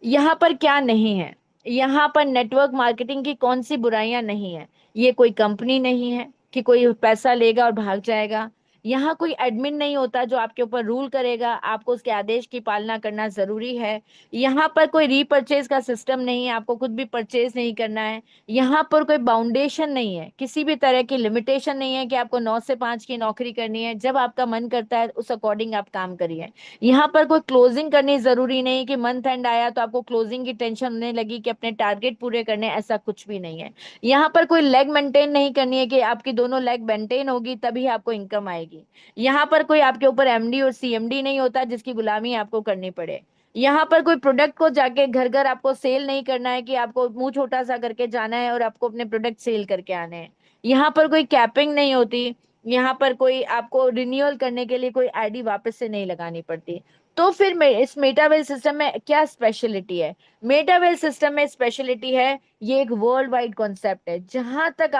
यहाँ पर क्या नहीं है? यहाँ पर नेटवर्क मार्केटिंग की कौन सी बुराइयां नहीं है? ये कोई कंपनी नहीं है कि कोई पैसा लेगा और भाग जाएगा। यहाँ कोई एडमिन नहीं होता जो आपके ऊपर रूल करेगा, आपको उसके आदेश की पालना करना जरूरी है। यहाँ पर कोई रीपर्चेज का सिस्टम नहीं है, आपको खुद भी परचेज नहीं करना है। यहाँ पर कोई बाउंडेशन नहीं है, किसी भी तरह की लिमिटेशन नहीं है कि आपको 9 से 5 की नौकरी करनी है। जब आपका मन करता है उस अकॉर्डिंग आप काम करिए। यहाँ पर कोई क्लोजिंग करनी जरूरी नहीं कि मंथ एंड आया तो आपको क्लोजिंग की टेंशन होने लगी कि अपने टारगेट पूरे करने, ऐसा कुछ भी नहीं है। यहाँ पर कोई लेग मेंटेन नहीं करनी है कि आपकी दोनों लेग मेंटेन होगी तभी आपको इनकम आएगी। यहाँ पर कोई आपके ऊपर एमडी और सीएमडी नहीं होता जिसकी गुलामी आपको करनी पड़े। यहाँ पर कोई प्रोडक्ट को जाके घर घर आपको सेल नहीं करना है कि आपको मुंह छोटा सा करके जाना है और आपको अपने प्रोडक्ट सेल करके आने हैं। यहाँ पर कोई कैपिंग नहीं होती। यहाँ पर कोई आपको रिन्यूअल करने के लिए कोई आईडी वापस से नहीं लगानी पड़ती। तो फिर इस मेटावेल सिस्टम में क्या स्पेशलिटी है? मेटावेल सिस्टम में स्पेशलिटी है, ये एक वर्ल्ड वाइड कॉन्सेप्ट है। जहां तक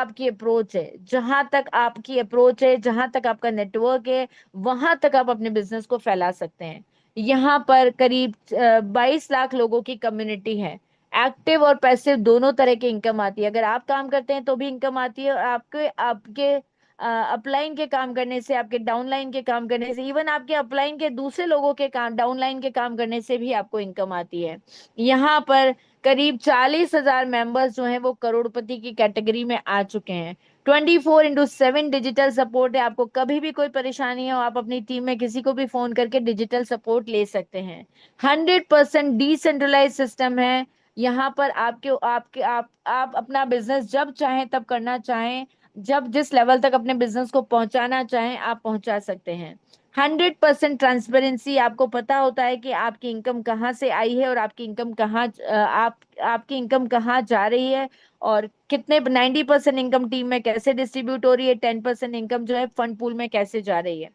आपका नेटवर्क है, वहां तक आप अपने बिजनेस को फैला सकते हैं। यहाँ पर करीब 22 लाख लोगों की कम्युनिटी है। एक्टिव और पैसिव दोनों तरह की इनकम आती है। अगर आप काम करते हैं तो भी इनकम आती है, और आपके आपके अपलाइन के काम करने से, आपके डाउनलाइन के काम करने से, इवन आपके अपलाइन के दूसरे लोगों के काम, डाउनलाइन के काम करने से भी आपको इनकम आती है। यहाँ पर करीब 40,000 मेंबर्स जो हैं वो करोड़पति की कैटेगरी में आ चुके हैं। 24/7 डिजिटल सपोर्ट है। आपको कभी भी कोई परेशानी हो, आप अपनी टीम में किसी को भी फोन करके डिजिटल सपोर्ट ले सकते हैं। 100% डिसेंट्रलाइज सिस्टम है। यहाँ पर आपके आपके आप अपना बिजनेस जब चाहें तब करना चाहें, जब जिस लेवल तक अपने बिजनेस को पहुंचाना चाहें आप पहुंचा सकते हैं। 100% ट्रांसपेरेंसी, आपको पता होता है कि आपकी इनकम कहाँ से आई है और आपकी इनकम आपकी इनकम कहाँ जा रही है, और कितने 90% इनकम टीम में कैसे डिस्ट्रीब्यूट हो रही है, 10% इनकम जो है फंड पूल में कैसे जा रही है।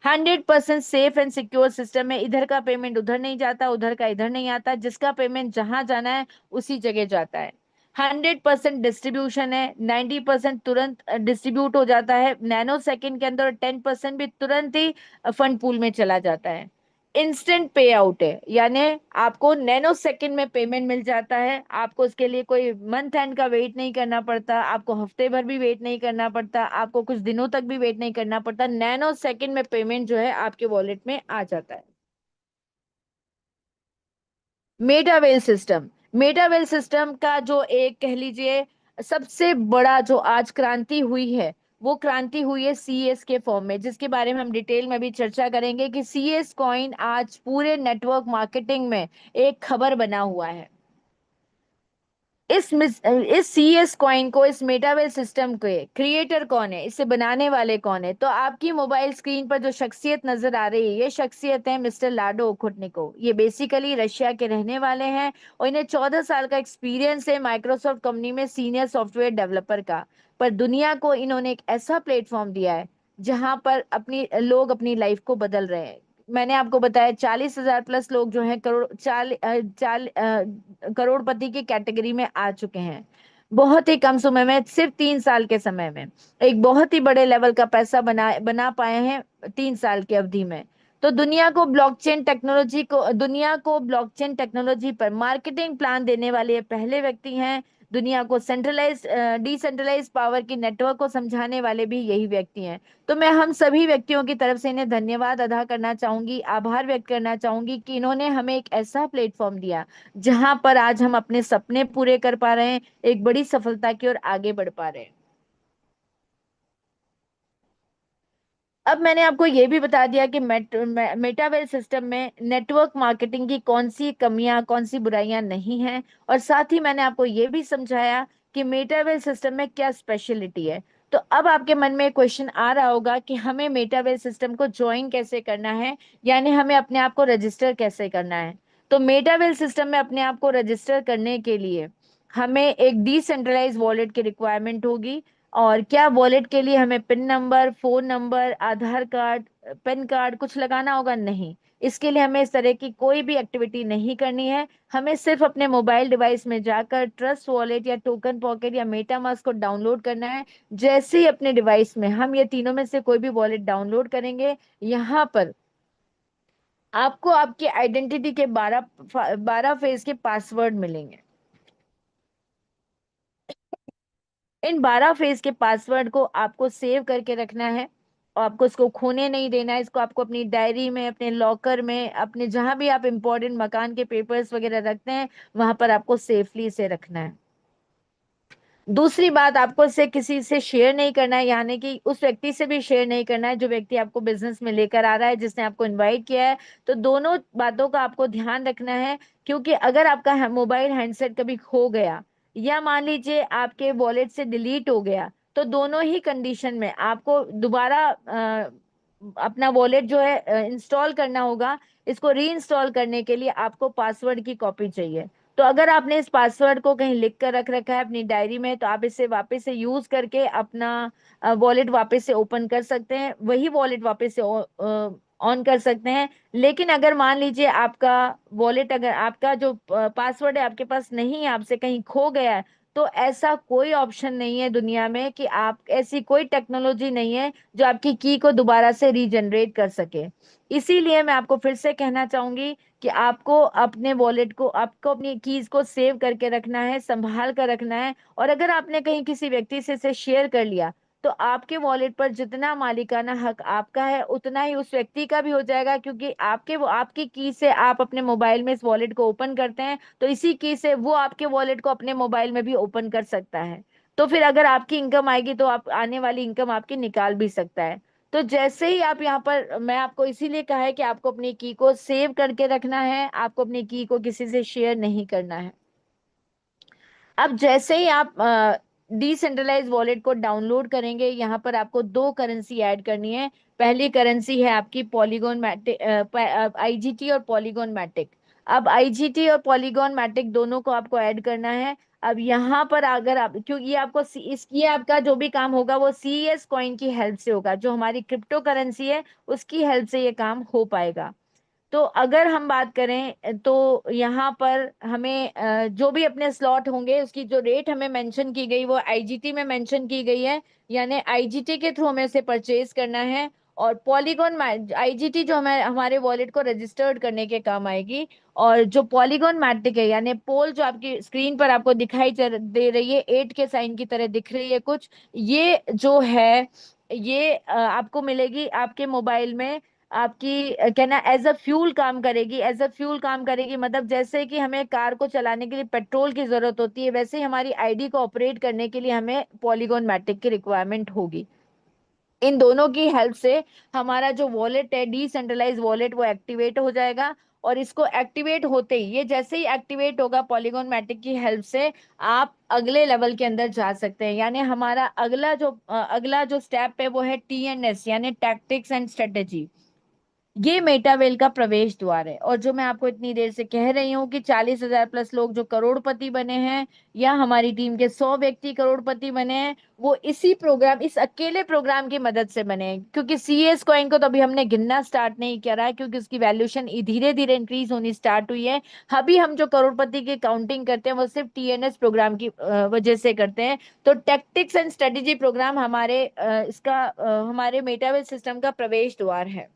100% सेफ एंड सिक्योर सिस्टम है। इधर का पेमेंट उधर नहीं जाता, उधर का इधर नहीं आता, जिसका पेमेंट जहां जाना है उसी जगह जाता है। 100% डिस्ट्रीब्यूशन है। 90% तुरंत डिस्ट्रीब्यूट हो जाता है नैनो सेकंड के अंदर, और 10% भी तुरंत ही फंड पूल में चला जाता है। इंस्टेंट पे आउट है, यानी आपको नैनो सेकंड में पेमेंट मिल जाता है। आपको उसके लिए कोई मंथ एंड का वेट नहीं करना पड़ता, आपको हफ्ते भर भी वेट नहीं करना पड़ता, आपको कुछ दिनों तक भी वेट नहीं करना पड़ता। नैनो सेकंड में पेमेंट जो है आपके वॉलेट में आ जाता है। मेटावेल सिस्टम। मेटावेल सिस्टम का जो एक कह लीजिए सबसे बड़ा जो आज क्रांति हुई है, वो क्रांति हुई है सीएस के फॉर्म में, जिसके बारे में हम डिटेल में भी चर्चा करेंगे कि सीएस कॉइन आज पूरे नेटवर्क मार्केटिंग में एक खबर बना हुआ है। इस सीएस कॉइन को, इस मेटावेल सिस्टम के क्रिएटर कौन है, इसे बनाने वाले कौन है? तो आपकी मोबाइल स्क्रीन पर जो शख्सियत नजर आ रही है, ये शख्सियत है मिस्टर लाडो ओखुटनिको। ये बेसिकली रशिया के रहने वाले हैं और इन्हें 14 साल का एक्सपीरियंस है माइक्रोसॉफ्ट कंपनी में सीनियर सॉफ्टवेयर डेवलपर का। पर दुनिया को इन्होंने एक ऐसा प्लेटफॉर्म दिया है जहां पर अपनी लोग अपनी लाइफ को बदल रहे हैं। मैंने आपको बताया 40,000 प्लस लोग जो हैं करोड़पति की कैटेगरी में आ चुके हैं, बहुत ही कम समय में, सिर्फ 3 साल के समय में एक बहुत ही बड़े लेवल का पैसा बना पाए हैं 3 साल की अवधि में। तो दुनिया को ब्लॉकचेन टेक्नोलॉजी पर मार्केटिंग प्लान देने वाले ये पहले व्यक्ति हैं। दुनिया को डिसेंट्रलाइज पावर की नेटवर्क को समझाने वाले भी यही व्यक्ति हैं। तो मैं हम सभी व्यक्तियों की तरफ से इन्हें धन्यवाद अदा करना चाहूंगी, आभार व्यक्त करना चाहूंगी कि इन्होंने हमें एक ऐसा प्लेटफॉर्म दिया जहां पर आज हम अपने सपने पूरे कर पा रहे हैं, एक बड़ी सफलता की ओर आगे बढ़ पा रहे हैं। अब मैंने आपको ये भी बता दिया कि मेटावेल सिस्टम में नेटवर्क मार्केटिंग की कौन सी कमियां, कौन सी बुराइयां नहीं हैं, और साथ ही मैंने आपको ये भी समझाया कि मेटावेल सिस्टम में क्या स्पेशलिटी है। तो अब आपके मन में क्वेश्चन आ रहा होगा कि हमें मेटावेल सिस्टम को ज्वाइन कैसे करना है, यानी हमें अपने आप को रजिस्टर कैसे करना है। तो मेटावेल सिस्टम में अपने आप को रजिस्टर करने के लिए हमें एक डिसेंट्रलाइज वॉलेट की रिक्वायरमेंट होगी। और क्या वॉलेट के लिए हमें पिन नंबर, फोन नंबर, आधार कार्ड, पैन कार्ड कुछ लगाना होगा? नहीं। इसके लिए हमें इस तरह की कोई भी एक्टिविटी नहीं करनी है। हमें सिर्फ अपने मोबाइल डिवाइस में जाकर ट्रस्ट वॉलेट या टोकन पॉकेट या मेटामास्क को डाउनलोड करना है। जैसे ही अपने डिवाइस में हम ये तीनों में से कोई भी वॉलेट डाउनलोड करेंगे, यहाँ पर आपको आपकी आइडेंटिटी के 12 फेज के पासवर्ड मिलेंगे। इन 12 फेज के पासवर्ड को आपको सेव करके रखना है और आपको इसको खोने नहीं देना है। इसको आपको अपनी डायरी में, अपने लॉकर में, अपने जहां भी आप इंपॉर्टेंट मकान के पेपर्स वगैरह रखते हैं, वहां पर आपको सेफली इसे रखना है। दूसरी बात, आपको इसे किसी से शेयर नहीं करना है, यानी कि उस व्यक्ति से भी शेयर नहीं करना है जो व्यक्ति आपको बिजनेस में लेकर आ रहा है, जिसने आपको इनवाइट किया है। तो दोनों बातों का आपको ध्यान रखना है, क्योंकि अगर आपका मोबाइल हैंडसेट कभी खो गया या मान लीजिए आपके वॉलेट से डिलीट हो गया, तो दोनों ही कंडीशन में आपको दोबारा अपना वॉलेट जो है इंस्टॉल करना होगा। इसको री इंस्टॉल करने के लिए आपको पासवर्ड की कॉपी चाहिए। तो अगर आपने इस पासवर्ड को कहीं लिख कर रख रखा है अपनी डायरी में, तो आप इसे वापस से यूज करके अपना वॉलेट वापस से ओपन कर सकते हैं, वही वॉलेट वापस से ऑन कर सकते हैं। लेकिन अगर मान लीजिए आपका वॉलेट, अगर आपका जो पासवर्ड है आपके पास नहीं है, आपसे कहीं खो गया है, तो ऐसा कोई ऑप्शन नहीं है दुनिया में कि आप, ऐसी कोई टेक्नोलॉजी नहीं है जो आपकी की को दोबारा से रीजनरेट कर सके। इसीलिए मैं आपको फिर से कहना चाहूंगी कि आपको अपने वॉलेट को, आपको अपनी कीज को सेव करके रखना है, संभाल कर रखना है। और अगर आपने कहीं किसी व्यक्ति से इसे शेयर कर लिया, तो आपके वॉलेट पर जितना मालिकाना हक आपका है, उतना ही उस व्यक्ति का भी हो जाएगा, क्योंकि आपकी की से आप अपने मोबाइल में इस वॉलेट को ओपन करते हैं, तो इसी की से वो आपके वॉलेट को अपने मोबाइल में भी ओपन कर सकता है। तो फिर अगर आपकी इनकम आएगी, तो आप आने वाली इनकम आपकी निकाल भी सकता है। तो जैसे ही आप यहाँ पर, मैं आपको इसीलिए कहा है कि आपको अपनी की को सेव करके रखना है, आपको अपनी की को किसी से शेयर नहीं करना है। अब जैसे ही आप डिसेंट्रलाइज वॉलेट को डाउनलोड करेंगे, यहाँ पर आपको दो करेंसी ऐड करनी है। पहली करेंसी है आपकी पॉलीगॉन मैटिक, आईजीटी और पॉलीगॉन मैटिक। अब आईजीटी और पॉलीगॉन मैटिक दोनों को आपको ऐड करना है। अब यहाँ पर अगर आप, क्योंकि ये आपको ये आपका जो भी काम होगा वो सीएस कॉइन की हेल्प से होगा, जो हमारी क्रिप्टो करेंसी है उसकी हेल्प से ये काम हो पाएगा। तो अगर हम बात करें तो यहाँ पर हमें जो भी अपने स्लॉट होंगे, उसकी जो रेट हमें मेंशन की गई वो आईजीटी में मेंशन की गई है, यानी आईजीटी के थ्रू हमें इसे परचेज करना है। और पॉलीगॉन आईजीटी जो हमें हमारे वॉलेट को रजिस्टर्ड करने के काम आएगी। और जो पॉलीगॉन मैट्रिक है, यानी पोल जो आपकी स्क्रीन पर आपको दिखाई दे रही है, 8 के साइन की तरह दिख रही है कुछ, ये जो है ये आपको मिलेगी आपके मोबाइल में आपकी कहना एज अ फ्यूल काम करेगी। एज अ फ्यूल काम करेगी मतलब जैसे कि हमें कार को चलाने के लिए पेट्रोल की जरूरत होती है, वैसे ही हमारी आईडी को ऑपरेट करने के लिए हमें पॉलीगॉन मैट्रिक की रिक्वायरमेंट होगी। इन दोनों की हेल्प से हमारा जो वॉलेट है, डिसेंट्रलाइज वॉलेट, वो एक्टिवेट हो जाएगा। और इसको एक्टिवेट होते ही, ये जैसे ही एक्टिवेट होगा पॉलीगॉन मैट्रिक की हेल्प से, आप अगले लेवल के अंदर जा सकते हैं। यानी हमारा अगला जो स्टेप है वो है TNS, यानी टैक्टिक्स एंड स्ट्रेटेजी। ये मेटावेल का प्रवेश द्वार है। और जो मैं आपको इतनी देर से कह रही हूँ कि 40,000 प्लस लोग जो करोड़पति बने हैं, या हमारी टीम के 100 व्यक्ति करोड़पति बने हैं, वो इसी प्रोग्राम, इस अकेले प्रोग्राम की मदद से बने हैं। क्योंकि CS कॉइन को तो अभी हमने गिनना स्टार्ट नहीं करा है, क्योंकि उसकी वैल्यूएशन धीरे धीरे इंक्रीज होनी स्टार्ट हुई है। अभी हम जो करोड़पति की काउंटिंग करते हैं वो सिर्फ TNS प्रोग्राम की वजह से करते हैं। तो टैक्टिक्स एंड स्ट्रेटेजी प्रोग्राम हमारे मेटावेल सिस्टम का प्रवेश द्वार है।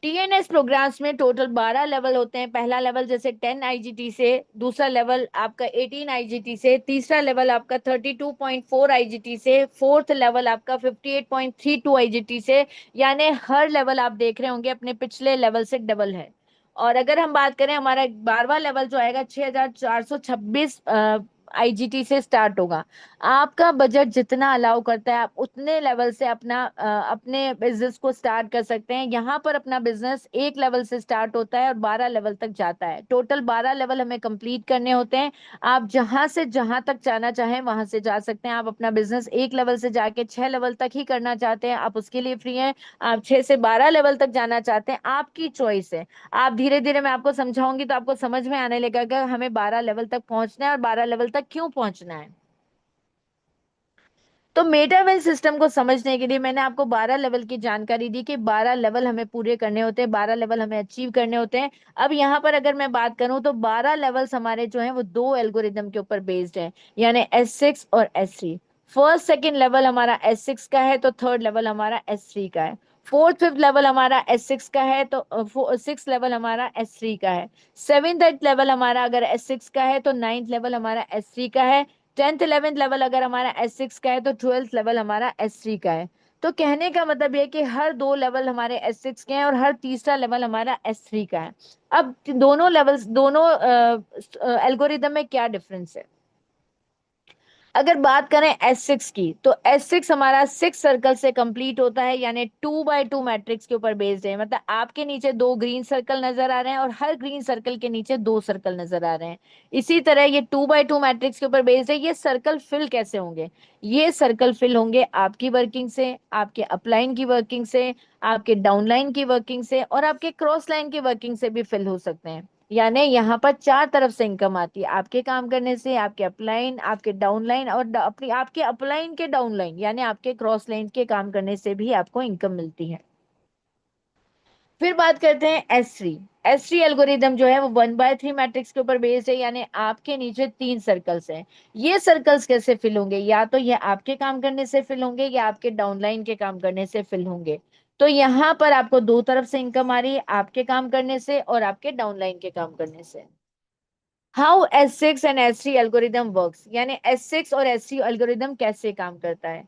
TNS प्रोग्राम्स में टोटल 12 लेवल होते हैं। पहला लेवल जैसे 10 IGT से, दूसरा लेवल आपका 18 IGT से, तीसरा लेवल आपका 32.4 IGT से, फोर्थ लेवल आपका 58.32 IGT से। यानी हर लेवल आप देख रहे होंगे अपने पिछले लेवल से डबल है। और अगर हम बात करें, हमारा 12वां लेवल जो आएगा 6426 IGT से स्टार्ट होगा। आपका बजट जितना अलाउ करता है, आप उतने लेवल से अपने बिजनेस को स्टार्ट कर सकते हैं। यहाँ पर अपना बिजनेस एक लेवल से स्टार्ट होता है और 12 लेवल तक जाता है। टोटल 12 लेवल हमें कंप्लीट करने होते हैं। आप जहां से जहां तक जाना चाहें वहां से जा सकते हैं। आप अपना बिजनेस एक लेवल से जाके 6 लेवल तक ही करना चाहते हैं, आप उसके लिए फ्री हैं। आप 6 से 12 लेवल तक जाना चाहते हैं, आपकी चॉइस है। आप धीरे धीरे मैं आपको समझाऊंगी तो आपको समझ में आने लगेगा कि हमें 12 लेवल तक पहुंचना है और 12 लेवल तक क्यों पहुंचना है। तो मेटावेल सिस्टम को समझने के लिए मैंने आपको 12 लेवल की जानकारी दी कि 12 लेवल हमें पूरे करने होते हैं, 12 लेवल हमें अचीव करने होते हैं। अब यहाँ पर अगर मैं बात करूं तो 12 लेवल्स हमारे जो हैं वो दो एल्गोरिदम के ऊपर बेस्ड है, यानी S6 और S3। फर्स्ट सेकंड लेवल हमारा S6 का है, तो थर्ड लेवल हमारा S3 का है। फोर्थ फिफ्थ लेवल हमारा S6 का है, तो सिक्स लेवल हमारा S3 का है। सेवेंथ एट लेवल हमारा अगर S6 का है, तो नाइन्थ लेवल हमारा S3 का है। 10th 11th लेवल अगर हमारा S6 का है, तो 12th लेवल हमारा S3 का है। तो कहने का मतलब ये है कि हर दो लेवल हमारे S6 के हैं और हर तीसरा लेवल हमारा S3 का है। अब दोनों एल्गोरिदम में क्या डिफरेंस है? अगर बात करें S6 की, तो S6 हमारा 6 सर्कल से कंप्लीट होता है, यानी 2x2 मैट्रिक्स के ऊपर बेस्ड है। मतलब आपके नीचे दो ग्रीन सर्कल नजर आ रहे हैं और हर ग्रीन सर्कल के नीचे दो सर्कल नजर आ रहे हैं। इसी तरह ये 2x2 मैट्रिक्स के ऊपर बेस्ड है। ये सर्कल फिल कैसे होंगे? ये सर्कल फिल होंगे आपकी वर्किंग से, आपके अपलाइन की वर्किंग से, आपके डाउनलाइन की वर्किंग से, और आपके क्रॉस लाइन की वर्किंग से भी फिल हो सकते हैं। यानी यहाँ पर चार तरफ से इनकम आती है, आपके काम करने से, आपके अपलाइन, आपके डाउनलाइन, और अपनी आपके अपलाइन के डाउनलाइन यानी आपके क्रॉस लाइन के काम करने से भी आपको इनकम मिलती है। फिर बात करते हैं S3। S3 एल्गोरिदम जो है वो 1/3 मैट्रिक्स के ऊपर बेस्ड है, यानी आपके नीचे तीन सर्कल्स हैं। ये सर्कल्स कैसे फिल होंगे? या तो ये आपके काम करने से फिल होंगे या आपके डाउनलाइन के काम करने से फिल होंगे। तो यहाँ पर आपको दो तरफ से इनकम आ रही है, आपके काम करने से और आपके डाउनलाइन के काम करने से। How S6 and S3 algorithm works, यानी S6 और S3 एल्गोरिदम कैसे काम करता है?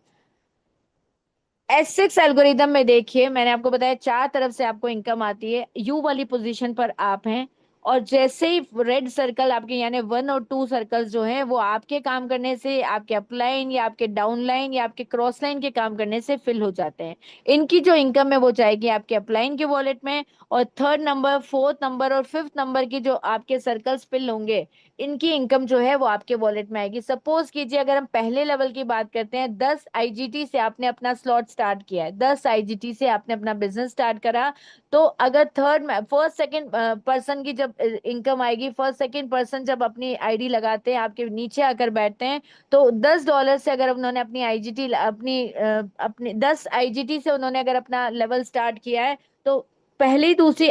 S6 एल्गोरिदम में देखिए, मैंने आपको बताया चार तरफ से आपको इनकम आती है। यू वाली पोजीशन पर आप हैं, और जैसे ही रेड सर्कल आपके, यानी 1 और 2 सर्कल्स जो हैं वो आपके काम करने से, आपके अपलाइन या आपके डाउनलाइन या आपके क्रॉस लाइन के काम करने से फिल हो जाते हैं। इनकी जो इनकम है वो जाएगी आपके अपलाइन के वॉलेट में। और थर्ड नंबर, फोर्थ नंबर और फिफ्थ नंबर की जो आपके सर्कल्स फिल होंगे, इनकी इनकम जो है वो आपके वॉलेट में आएगी। सपोज कीजिए अगर हम पहले लेवल की बात करते हैं, 10 IGT से आपने अपना स्लॉट स्टार्ट किया है, 10 IGT से आपने अपना बिजनेस स्टार्ट करा। तो अगर फर्स्ट सेकंड पर्सन की जब इनकम आएगी, फर्स्ट सेकंड पर्सन जब अपनी आईडी लगाते हैं, आपके नीचे आकर बैठते हैं, तो $10 से अगर उन्होंने अपनी 10 IGT से उन्होंने अगर अपना लेवल स्टार्ट किया है, तो पहली दूसरी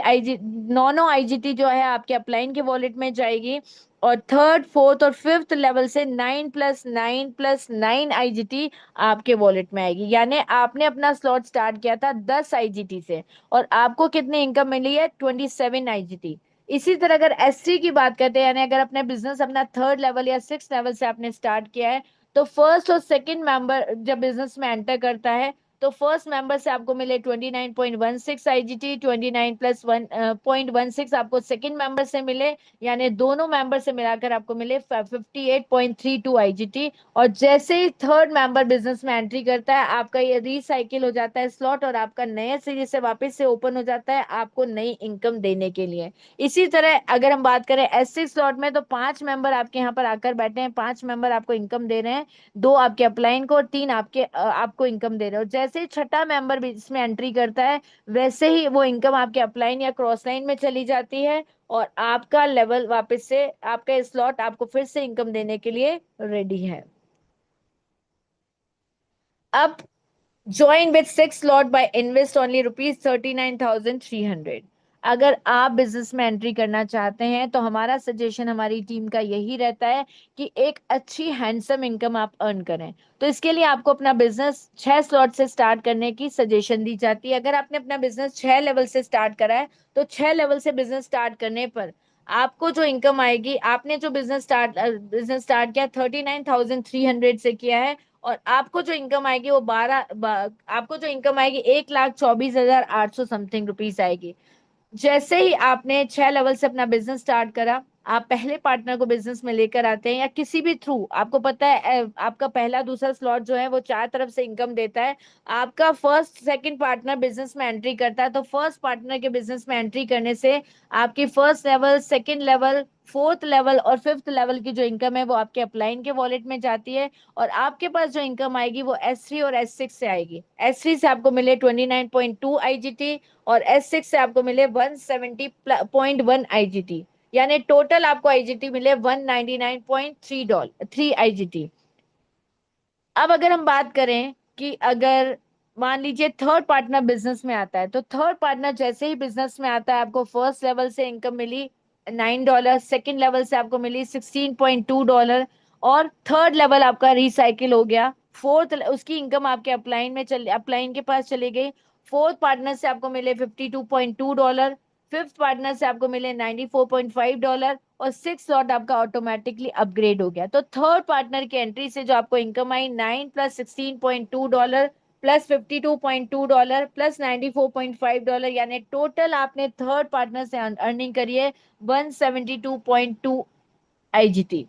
नॉनो IGT जो है आपके अपलाइन के वॉलेट में जाएगी। और थर्ड फोर्थ और फिफ्थ लेवल से 9 + 9 + 9 IGT आपके वॉलेट में आएगी। यानी आपने अपना स्लॉट स्टार्ट किया था 10 IGT से, और आपको कितनी इनकम मिली है? 27 IGT। इसी तरह अगर S3 की बात करते हैं, यानी अगर अपने बिजनेस अपना थर्ड लेवल या सिक्स लेवल से आपने स्टार्ट किया है, तो फर्स्ट और सेकंड मेंबर जब बिजनेस में एंटर करता है, तो फर्स्ट मेंबर से आपको मिले 29.16 आईजीटी, 29 प्लस 1.16 आपको सेकंड मेंबर से मिले, यानी दोनों मेंबर से मिलाकर आपको मिले 58.32 आईजीटी। और जैसे ही थर्ड मेंबर बिजनेस में एंट्री करता है, आपका ये रिसाइकिल हो जाता है स्लॉट और आपका नए सीरीज से वापस से ओपन हो जाता है आपको नई इनकम देने के लिए। इसी तरह अगर हम बात करें S6 स्लॉट में, तो 5 मेंबर आपके यहाँ पर आकर बैठे हैं, 5 मेंबर आपको इनकम दे रहे हैं, 2 आपके अपलाइन को और 3 आपको इनकम दे रहे हो। जैसे ही छठा मेंबर भी इसमें एंट्री करता है, वैसे ही वो इनकम आपके अपलाइन या क्रॉस लाइन में चली जाती है और आपका लेवल वापस से, आपका स्लॉट आपको फिर से इनकम देने के लिए रेडी है। अब join with 6 slot buy invest only ₹39,300। अगर आप बिजनेस में एंट्री करना चाहते हैं तो हमारा सजेशन, हमारी टीम का यही रहता है कि एक अच्छी हैंडसम इनकम आप अर्न करें। तो इसके लिए आपको अपना बिजनेस 6 स्लॉट से स्टार्ट करने की सजेशन दी जाती है। अगर आपने अपना बिजनेस 6 लेवल से स्टार्ट करा है, तो 6 लेवल से बिजनेस स्टार्ट करने पर आपको जो इनकम आएगी, आपने जो बिजनेस स्टार्ट किया 39,300 से किया है, और आपको जो इनकम आएगी वो आपको जो इनकम आएगी 1,24,800 समथिंग रुपीस आएगी। जैसे ही आपने 6 लेवल से अपना बिजनेस स्टार्ट करा, आप पहले पार्टनर को बिजनेस में लेकर आते हैं या किसी भी थ्रू, आपको पता है आपका पहला दूसरा स्लॉट जो है वो 4 तरफ से इनकम देता है। आपका फर्स्ट सेकंड पार्टनर बिजनेस में एंट्री करता है, तो फर्स्ट पार्टनर के बिजनेस में एंट्री करने से आपकी first level, second level, fourth level और फिफ्थ लेवल की जो इनकम है वो आपके अपलाइन के वॉलेट में जाती है, और आपके पास जो इनकम आएगी वो S3 और S6 से आएगी। S3 से आपको मिले 29.2 आईजीटी और S6 से आपको मिले 170.1 आईजीटी, यानी टोटल आपको आईजीटी मिले $199.3 आईजीटी। अब अगर हम बात करें कि अगर मान लीजिए थर्ड पार्टनर बिजनेस में आता है, तो थर्ड पार्टनर जैसे ही बिजनेस में आता है, आपको फर्स्ट लेवल से इनकम मिली $9, सेकंड लेवल से आपको मिली $16.2 और थर्ड लेवल आपका रिसाइकिल हो गया। फोर्थ उसकी इनकम आपके अपलाइन के पास चली गई। फोर्थ पार्टनर से आपको मिले $52.2, फिफ्थ पार्टनर से आपको मिले $94.5 और 6 स्लॉट आपका ऑटोमेटिकली अपग्रेड हो गया। तो थर्ड पार्टनर की एंट्री से जो आपको इनकम आई 9 प्लस $16.2 प्लस $52.2 प्लस $94.5, यानी टोटल आपने थर्ड पार्टनर से अर्निंग करी है 172.2 आईजीटी।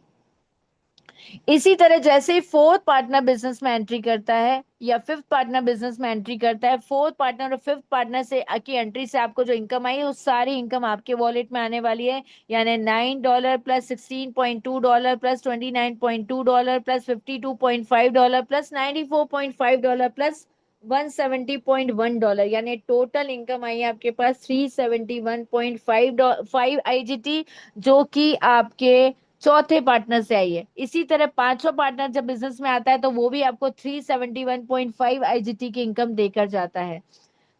इसी तरह जैसे ही फोर्थ पार्टनर बिजनेस में एंट्री करता है या फिफ्थ पार्टनर बिजनेस में एंट्री करता है, फोर्थ पार्टनर और फिफ्थ पार्टनर से की एंट्री से आपको जो इनकम आई है वो सारी इनकम आपके वॉलेट में आने वाली है, यानी $9 plus $16.2 plus $29.2 plus $52.5 plus $94.5 plus $170.1, यानी टोटल इनकम आई है आपके पास 371.5 आईजीटी, जो कि आपके चौथे पार्टनर से आई है। इसी तरह पांचवा पार्टनर जब बिजनेस में आता है तो वो भी आपको 371.5 आईजीटी की इनकम देकर जाता है।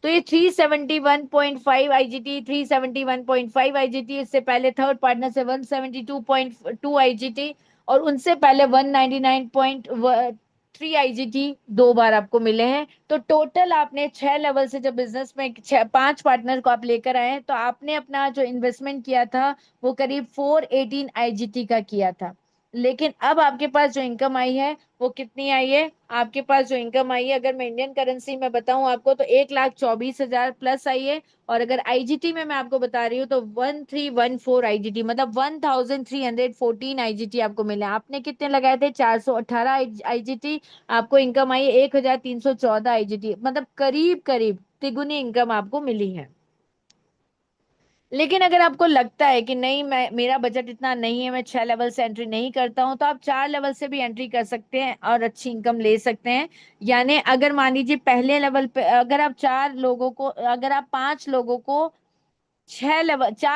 तो ये 371.5 आईजीटी, 371.5 आईजीटी, इससे पहले थर्ड पार्टनर से 172.2 आईजीटी और उनसे पहले 199.3 आईजीटी 2 बार आपको मिले हैं। तो टोटल आपने 6 लेवल से जब बिजनेस में 5 पार्टनर को आप लेकर आए हैं, तो आपने अपना जो इन्वेस्टमेंट किया था वो करीब 418 आईजीटी का किया था। लेकिन अब आपके पास जो इनकम आई है वो कितनी आई है? आपके पास जो इनकम आई है, अगर मैं इंडियन करेंसी में बताऊं आपको, तो 1,24,000 प्लस आई है। और अगर आईजीटी में मैं आपको बता रही हूँ तो 1314 आईजीटी, मतलब 1314 आईजीटी आपको मिले। आपने कितने लगाए थे? 418 आईजीटी, आपको इनकम आई है 1,314 आईजीटी, मतलब करीब करीब तिगुनी इनकम आपको मिली है। लेकिन अगर आपको लगता है कि नहीं, मेरा बजट इतना नहीं है, मैं 6 लेवल से एंट्री नहीं करता हूं, तो आप 4 लेवल से भी एंट्री कर सकते हैं और अच्छी इनकम ले सकते हैं। यानी अगर मान लीजिए पहले लेवल पे अगर आप 5 लोगों को 4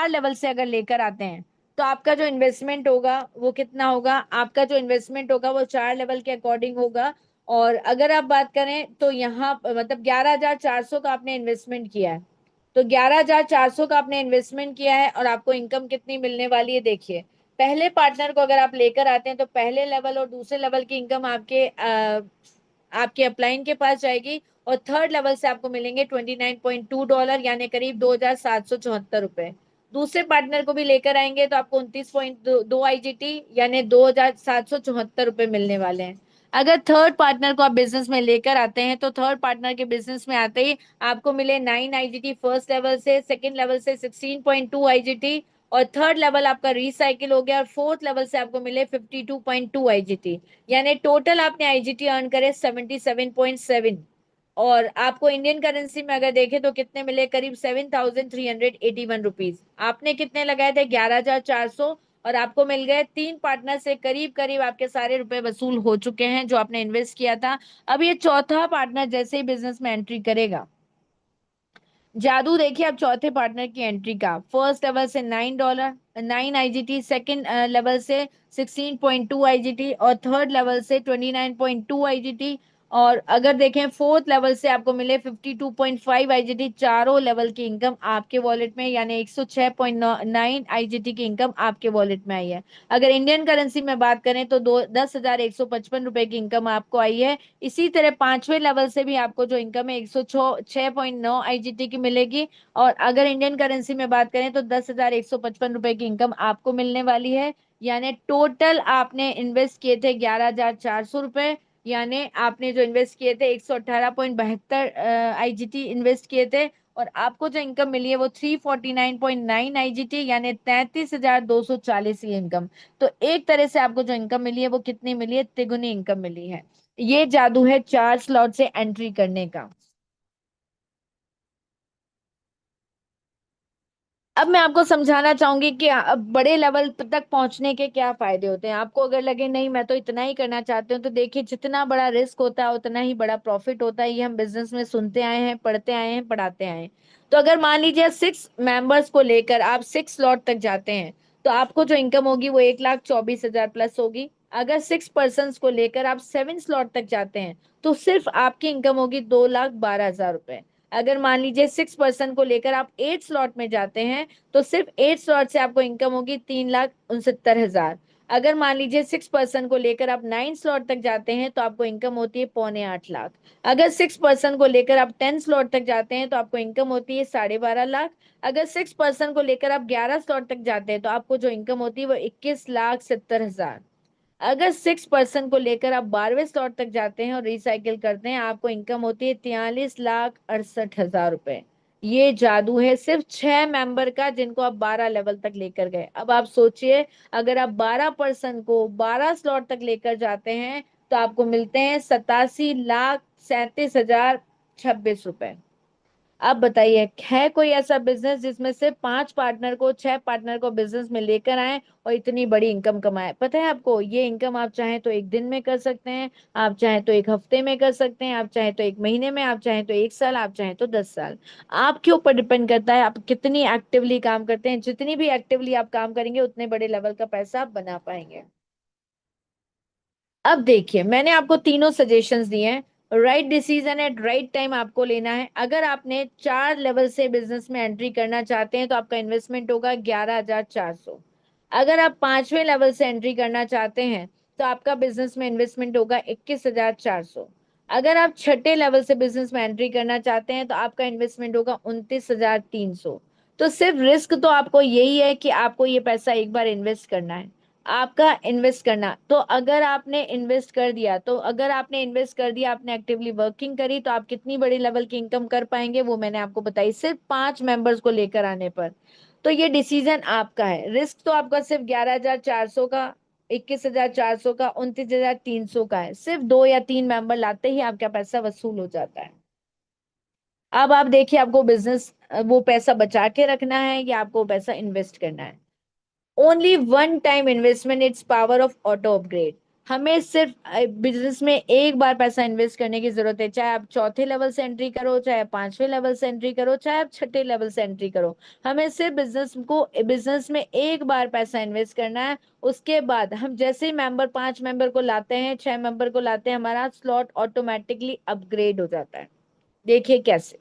लेवल से अगर लेकर आते हैं, तो आपका जो इन्वेस्टमेंट होगा वो कितना होगा? आपका जो इन्वेस्टमेंट होगा वो 4 लेवल के अकॉर्डिंग होगा। और अगर आप बात करें तो यहाँ मतलब 11,400 का आपने इन्वेस्टमेंट किया है, तो 11,400 का आपने इन्वेस्टमेंट किया है और आपको इनकम कितनी मिलने वाली है? देखिए, पहले पार्टनर को अगर आप लेकर आते हैं तो पहले लेवल और दूसरे लेवल की इनकम आपके अपलाइन के पास जाएगी और थर्ड लेवल से आपको मिलेंगे $29.2, यानी करीब 2,774 रुपए। दूसरे पार्टनर को भी लेकर आएंगे तो आपको 29.2 आईजीटी यानी 2,774 रुपए मिलने वाले हैं। अगर थर्ड पार्टनर को आप बिजनेस में लेकर आते हैं तो थर्ड पार्टनर के बिजनेस में आते ही आपको मिले 9 IGT फर्स्ट लेवल से, सेकंड लेवल से 16.2 IGT, और थर्ड लेवल आपका रिसाइकिल हो गया, और फोर्थ लेवल से आपको मिले 52.2 IGT। यानी टोटल आपने आईजीटी अर्न करे 77.7। और आपको इंडियन करेंसी में अगर देखें तो कितने मिले, करीब 7,381 रुपीज। आपने कितने लगाए थे, 11,400, और आपको मिल गए। तीन पार्टनर से करीब करीब आपके सारे रुपए वसूल हो चुके हैं जो आपने इन्वेस्ट किया था। अब ये चौथा पार्टनर जैसे ही बिजनेस में एंट्री करेगा, जादू देखिए अब चौथे पार्टनर की एंट्री का। फर्स्ट लेवल से $9, 9 IGT, सेकंड लेवल से 16.2 IGT, और थर्ड लेवल से 29.2 IGT। और अगर देखें फोर्थ लेवल से आपको मिले 52.5 IGT। चारों लेवल की इनकम आपके वॉलेट में, यानी 106.9 IGT की इनकम आपके वॉलेट में आई है। अगर इंडियन करेंसी में बात करें तो 10,155 रुपए की इनकम आपको आई है। इसी तरह पांचवें लेवल से भी आपको जो इनकम है 106.9 IGT की मिलेगी। और अगर इंडियन करेंसी में बात करें तो 10,155 रुपए की इनकम आपको मिलने वाली है। यानी टोटल आपने इन्वेस्ट किए थे 11,400 रुपए। यानी आपने जो इन्वेस्ट किए थे 118.72 IGT इन्वेस्ट किए थे, और आपको जो इनकम मिली है वो 349.9 IGT, यानी 33,240 की इनकम। तो एक तरह से आपको जो इनकम मिली है वो कितनी मिली है, तिगुनी इनकम मिली है। ये जादू है 4 स्लॉट से एंट्री करने का। अब मैं आपको समझाना चाहूंगी कि अब बड़े लेवल तक पहुंचने के क्या फायदे होते हैं। आपको अगर लगे नहीं मैं तो इतना ही करना चाहती हूँ, तो देखिए जितना बड़ा रिस्क होता है उतना ही बड़ा प्रॉफिट होता है। ये हम बिजनेस में सुनते आए हैं, पढ़ते आए हैं, पढ़ाते आए हैं। तो अगर मान लीजिए 6 मेंबर्स को लेकर आप 6 स्लॉट तक जाते हैं तो आपको जो इनकम होगी वो 1,24,000 प्लस होगी। अगर 6 पर्सन को लेकर आप 7 स्लॉट तक जाते हैं तो सिर्फ आपकी इनकम होगी 2,12,000 रुपए। अगर मान लीजिए 6 पर्सन को लेकर आप 8 स्लॉट में जाते हैं तो सिर्फ 8 स्लॉट से आपको इनकम होगी 3,69,000। अगर मान लीजिए 6 पर्सन को लेकर आप 9 स्लॉट तक जाते हैं तो आपको इनकम होती है 7.25 लाख। अगर 6 पर्सन को लेकर आप 10 स्लॉट तक जाते हैं तो आपको इनकम होती है 12.5 लाख। अगर 6 पर्सन को लेकर आप 11 स्लॉट तक जाते हैं तो आपको जो इनकम होती है वो 21,70,000। अगर 6 पर्सन को लेकर आप 12वें स्लॉट तक जाते हैं और रिसाइकिल करते हैं आपको इनकम होती है 43,68,000 रुपए। ये जादू है सिर्फ 6 मेंबर का जिनको आप 12 लेवल तक लेकर गए। अब आप सोचिए, अगर आप 12 पर्सन को 12 स्लॉट तक लेकर जाते हैं तो आपको मिलते हैं 87,37,026 रुपए। अब बताइए, है कोई ऐसा बिजनेस जिसमें से 5 पार्टनर को, 6 पार्टनर को बिजनेस में लेकर आए और इतनी बड़ी इनकम कमाए? पता है आपको, ये इनकम आप चाहें तो एक दिन में कर सकते हैं, आप चाहें तो एक हफ्ते में कर सकते हैं, आप चाहें तो एक महीने में, आप चाहें तो 1 साल, आप चाहें तो 10 साल। आपके ऊपर डिपेंड करता है आप कितनी एक्टिवली काम करते हैं। जितनी भी एक्टिवली आप काम करेंगे उतने बड़े लेवल का पैसा आप बना पाएंगे। अब देखिए, मैंने आपको तीनों सजेशंस दिए हैं। Right decision at right time आपको लेना है। अगर आपने 4 लेवल से बिजनेस में एंट्री करना चाहते हैं तो आपका इन्वेस्टमेंट होगा 11,400। अगर आप 5वें लेवल से एंट्री करना चाहते हैं तो आपका बिजनेस में इन्वेस्टमेंट होगा 21,400। अगर आप छठे लेवल से बिजनेस में एंट्री करना चाहते हैं तो आपका इन्वेस्टमेंट होगा 29,300। तो सिर्फ रिस्क तो आपको यही है कि आपको ये पैसा एक बार इन्वेस्ट करना है, आपका इन्वेस्ट करना। तो अगर आपने इन्वेस्ट कर दिया, तो अगर आपने इन्वेस्ट कर दिया, आपने एक्टिवली वर्किंग करी, तो आप कितनी बड़ी लेवल की इनकम कर पाएंगे वो मैंने आपको बताई सिर्फ 5 मेंबर्स को लेकर आने पर। तो ये डिसीजन आपका है। रिस्क तो आपका सिर्फ 11,400 का, 21,400 का, 29,300 का है। सिर्फ 2 या 3 मेंबर लाते ही आपका पैसा वसूल हो जाता है। अब आप देखिए, आपको बिजनेस वो पैसा बचा के रखना है या आपको पैसा इन्वेस्ट करना है। Only one time investment, it's power of auto upgrade. हमें सिर्फ बिजनेस में एक बार पैसा इन्वेस्ट करने की जरूरत है। चाहे आप चौथे लेवल से एंट्री करो, चाहे आप 5वें लेवल से एंट्री करो, चाहे आप छठे लेवल से एंट्री करो, हमें सिर्फ बिजनेस में एक बार पैसा इन्वेस्ट करना है। उसके बाद हम जैसे ही 5 मेंबर को लाते हैं, 6 मेंबर को लाते हैं, हमारा स्लॉट ऑटोमेटिकली अपग्रेड हो जाता है। देखिए कैसे।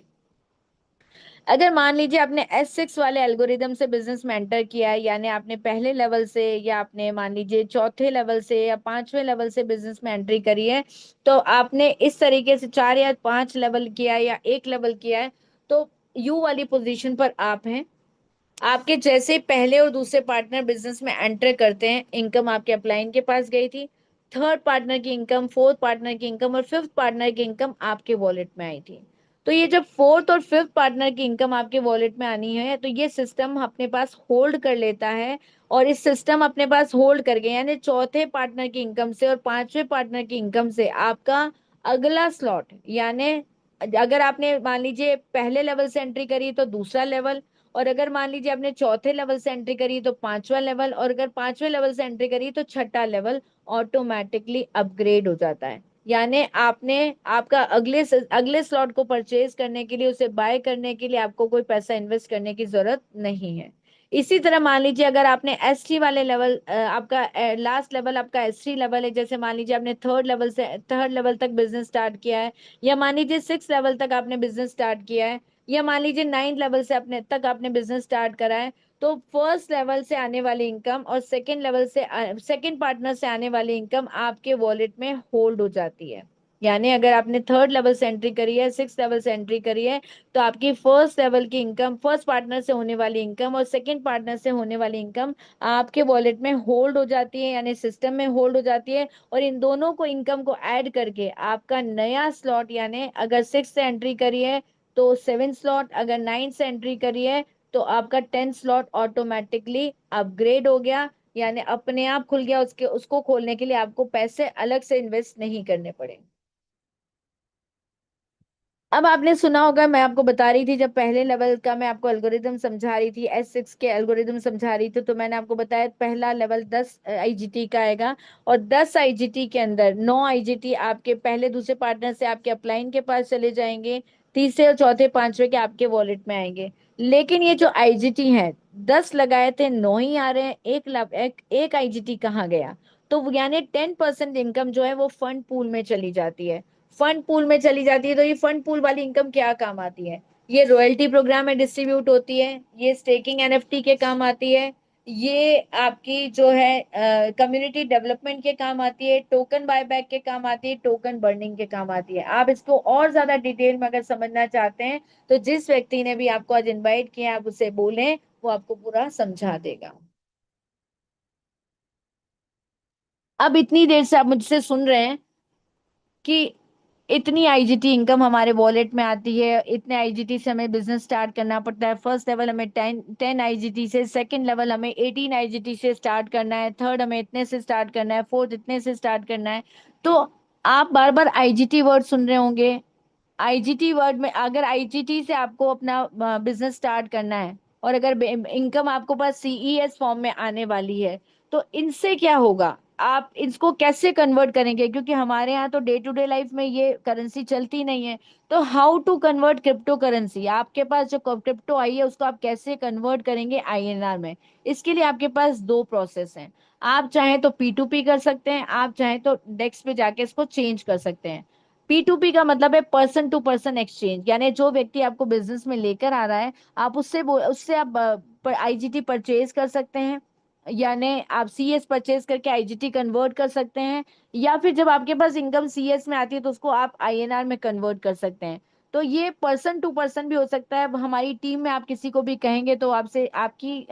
अगर मान लीजिए आपने S6 वाले एल्गोरिदम से बिजनेस में एंटर किया है, यानी आपने पहले लेवल से, या आपने मान लीजिए चौथे लेवल से या 5वें लेवल से बिजनेस में एंट्री करी है, तो आपने इस तरीके से 4 या 5 लेवल किया है या एक लेवल किया है, तो यू वाली पोजीशन पर आप हैं। आपके जैसे पहले और दूसरे पार्टनर बिजनेस में एंटर करते हैं, इनकम आपके अपलाइन के पास गई थी। थर्ड पार्टनर की इनकम, फोर्थ पार्टनर की इनकम और फिफ्थ पार्टनर की इनकम आपके वॉलेट में आई थी। तो ये जब फोर्थ और फिफ्थ पार्टनर की इनकम आपके वॉलेट में आनी है तो ये सिस्टम अपने पास होल्ड कर लेता है। और इस सिस्टम अपने पास होल्ड करके यानी चौथे पार्टनर की इनकम से और पांचवें पार्टनर की इनकम से आपका अगला स्लॉट, यानी अगर आपने मान लीजिए पहले लेवल से एंट्री करी तो दूसरा लेवल, और अगर मान लीजिए आपने चौथे लेवल से एंट्री करी तो पांचवा लेवल, और अगर पांचवें लेवल से एंट्री करी तो छठा लेवल ऑटोमेटिकली अपग्रेड हो जाता है। यानी आपने आपका अगले स्लॉट को परचेज करने के लिए, उसे बाय करने के लिए आपको कोई पैसा इन्वेस्ट करने की जरूरत नहीं है। इसी तरह मान लीजिए अगर आपने एस टी वाले लेवल, आपका लास्ट लेवल आपका एस टी लेवल है, जैसे मान लीजिए आपने थर्ड लेवल तक बिजनेस स्टार्ट किया है, या मान लीजिए सिक्स लेवल तक आपने बिजनेस स्टार्ट किया है, या मान लीजिए नाइन्थ लेवल से अपने तक आपने बिजनेस स्टार्ट करा है, तो फर्स्ट लेवल से आने वाली इनकम और सेकंड लेवल से सेकंड पार्टनर से आने वाली इनकम आपके वॉलेट में होल्ड हो जाती है। यानी अगर आपने थर्ड लेवल से एंट्री करी है, सिक्स लेवल से एंट्री करी है, तो आपकी फर्स्ट लेवल की इनकम, फर्स्ट पार्टनर से होने वाली इनकम और सेकंड पार्टनर से होने वाली इनकम आपके वॉलेट में होल्ड हो जाती है, यानी सिस्टम में होल्ड हो जाती है। और इन दोनों को इनकम को ऐड करके आपका नया स्लॉट, यानी अगर सिक्स से एंट्री करी है तो सेवन स्लॉट, अगर नाइन से एंट्री करी है तो आपका 10 स्लॉट ऑटोमेटिकली अपग्रेड हो गया, यानी अपने आप खुल गया। उसके उसको खोलने के लिए आपको पैसे अलग से इन्वेस्ट नहीं करने पड़े। अब आपने सुना होगा, मैं आपको बता रही थी जब पहले लेवल का मैं आपको एल्गोरिदम समझा रही थी, S6 के एल्गोरिदम समझा रही थी, तो मैंने आपको बताया पहला लेवल 10 आईजीटी का आएगा, और 10 आईजीटी के अंदर 9 आईजीटी आपके पहले दूसरे पार्टनर से आपके अपलाइन के पास चले जाएंगे, तीसरे और चौथे पांचवे के आपके वॉलेट में आएंगे। लेकिन ये जो आईजीटी है, 10 लगाए थे 9 ही आ रहे हैं, एक आईजीटी कहाँ गया? तो यानी 10% इनकम जो है वो फंड पूल में चली जाती है। फंड पूल में चली जाती है, तो ये फंड पूल वाली इनकम क्या काम आती है? ये रॉयल्टी प्रोग्राम में डिस्ट्रीब्यूट होती है, ये स्टेकिंग एनएफटी के काम आती है, ये आपकी जो है कम्युनिटी डेवलपमेंट के काम आती है, टोकन बायबैक के काम आती है, टोकन बर्निंग के काम आती है। आप इसको और ज्यादा डिटेल में अगर समझना चाहते हैं तो जिस व्यक्ति ने भी आपको आज इनवाइट किया आप उसे बोलें, वो आपको पूरा समझा देगा। अब इतनी देर से आप मुझसे सुन रहे हैं कि इतनी आईजीटी इनकम हमारे वॉलेट में आती है, इतने आईजीटी से हमें बिजनेस स्टार्ट करना पड़ता है। फर्स्ट लेवल हमें 10 आईजीटी से, सेकंड लेवल हमें 18 आईजीटी से स्टार्ट करना है, थर्ड हमें इतने से स्टार्ट करना है, फोर्थ इतने से स्टार्ट करना है। तो आप बार बार आईजीटी वर्ड सुन रहे होंगे। आईजीटी वर्ड में, अगर आईजीटी से आपको अपना बिजनेस स्टार्ट करना है और अगर इनकम आपको पास सीईएस फॉर्म में आने वाली है, तो इनसे क्या होगा? आप इसको कैसे कन्वर्ट करेंगे? क्योंकि हमारे यहाँ तो डे टू डे लाइफ में ये करेंसी चलती नहीं है। तो how to convert crypto currency, आपके पास जो क्रिप्टो आई है उसको आप कैसे कन्वर्ट करेंगे आईएनआर में? इसके लिए आपके पास दो प्रोसेस हैं। आप चाहें तो P2P कर सकते हैं, आप चाहें तो डेक्स पे जाके इसको चेंज कर सकते हैं। P2P का मतलब है पर्सन टू पर्सन एक्सचेंज, यानी जो व्यक्ति आपको बिजनेस में लेकर आ रहा है, आप उससे आप आईजीटी परचेज कर सकते हैं, यानी आप सीएस परचेज करके आईजीटी कन्वर्ट कर सकते हैं, या फिर जब आपके पास इनकम सीएस में आती है तो उसको आप आईएनआर में कन्वर्ट कर सकते हैं। तो ये पर्सन टू पर्सन भी हो सकता है। अब हमारी टीम में आप किसी को भी कहेंगे तो आपसे आपकी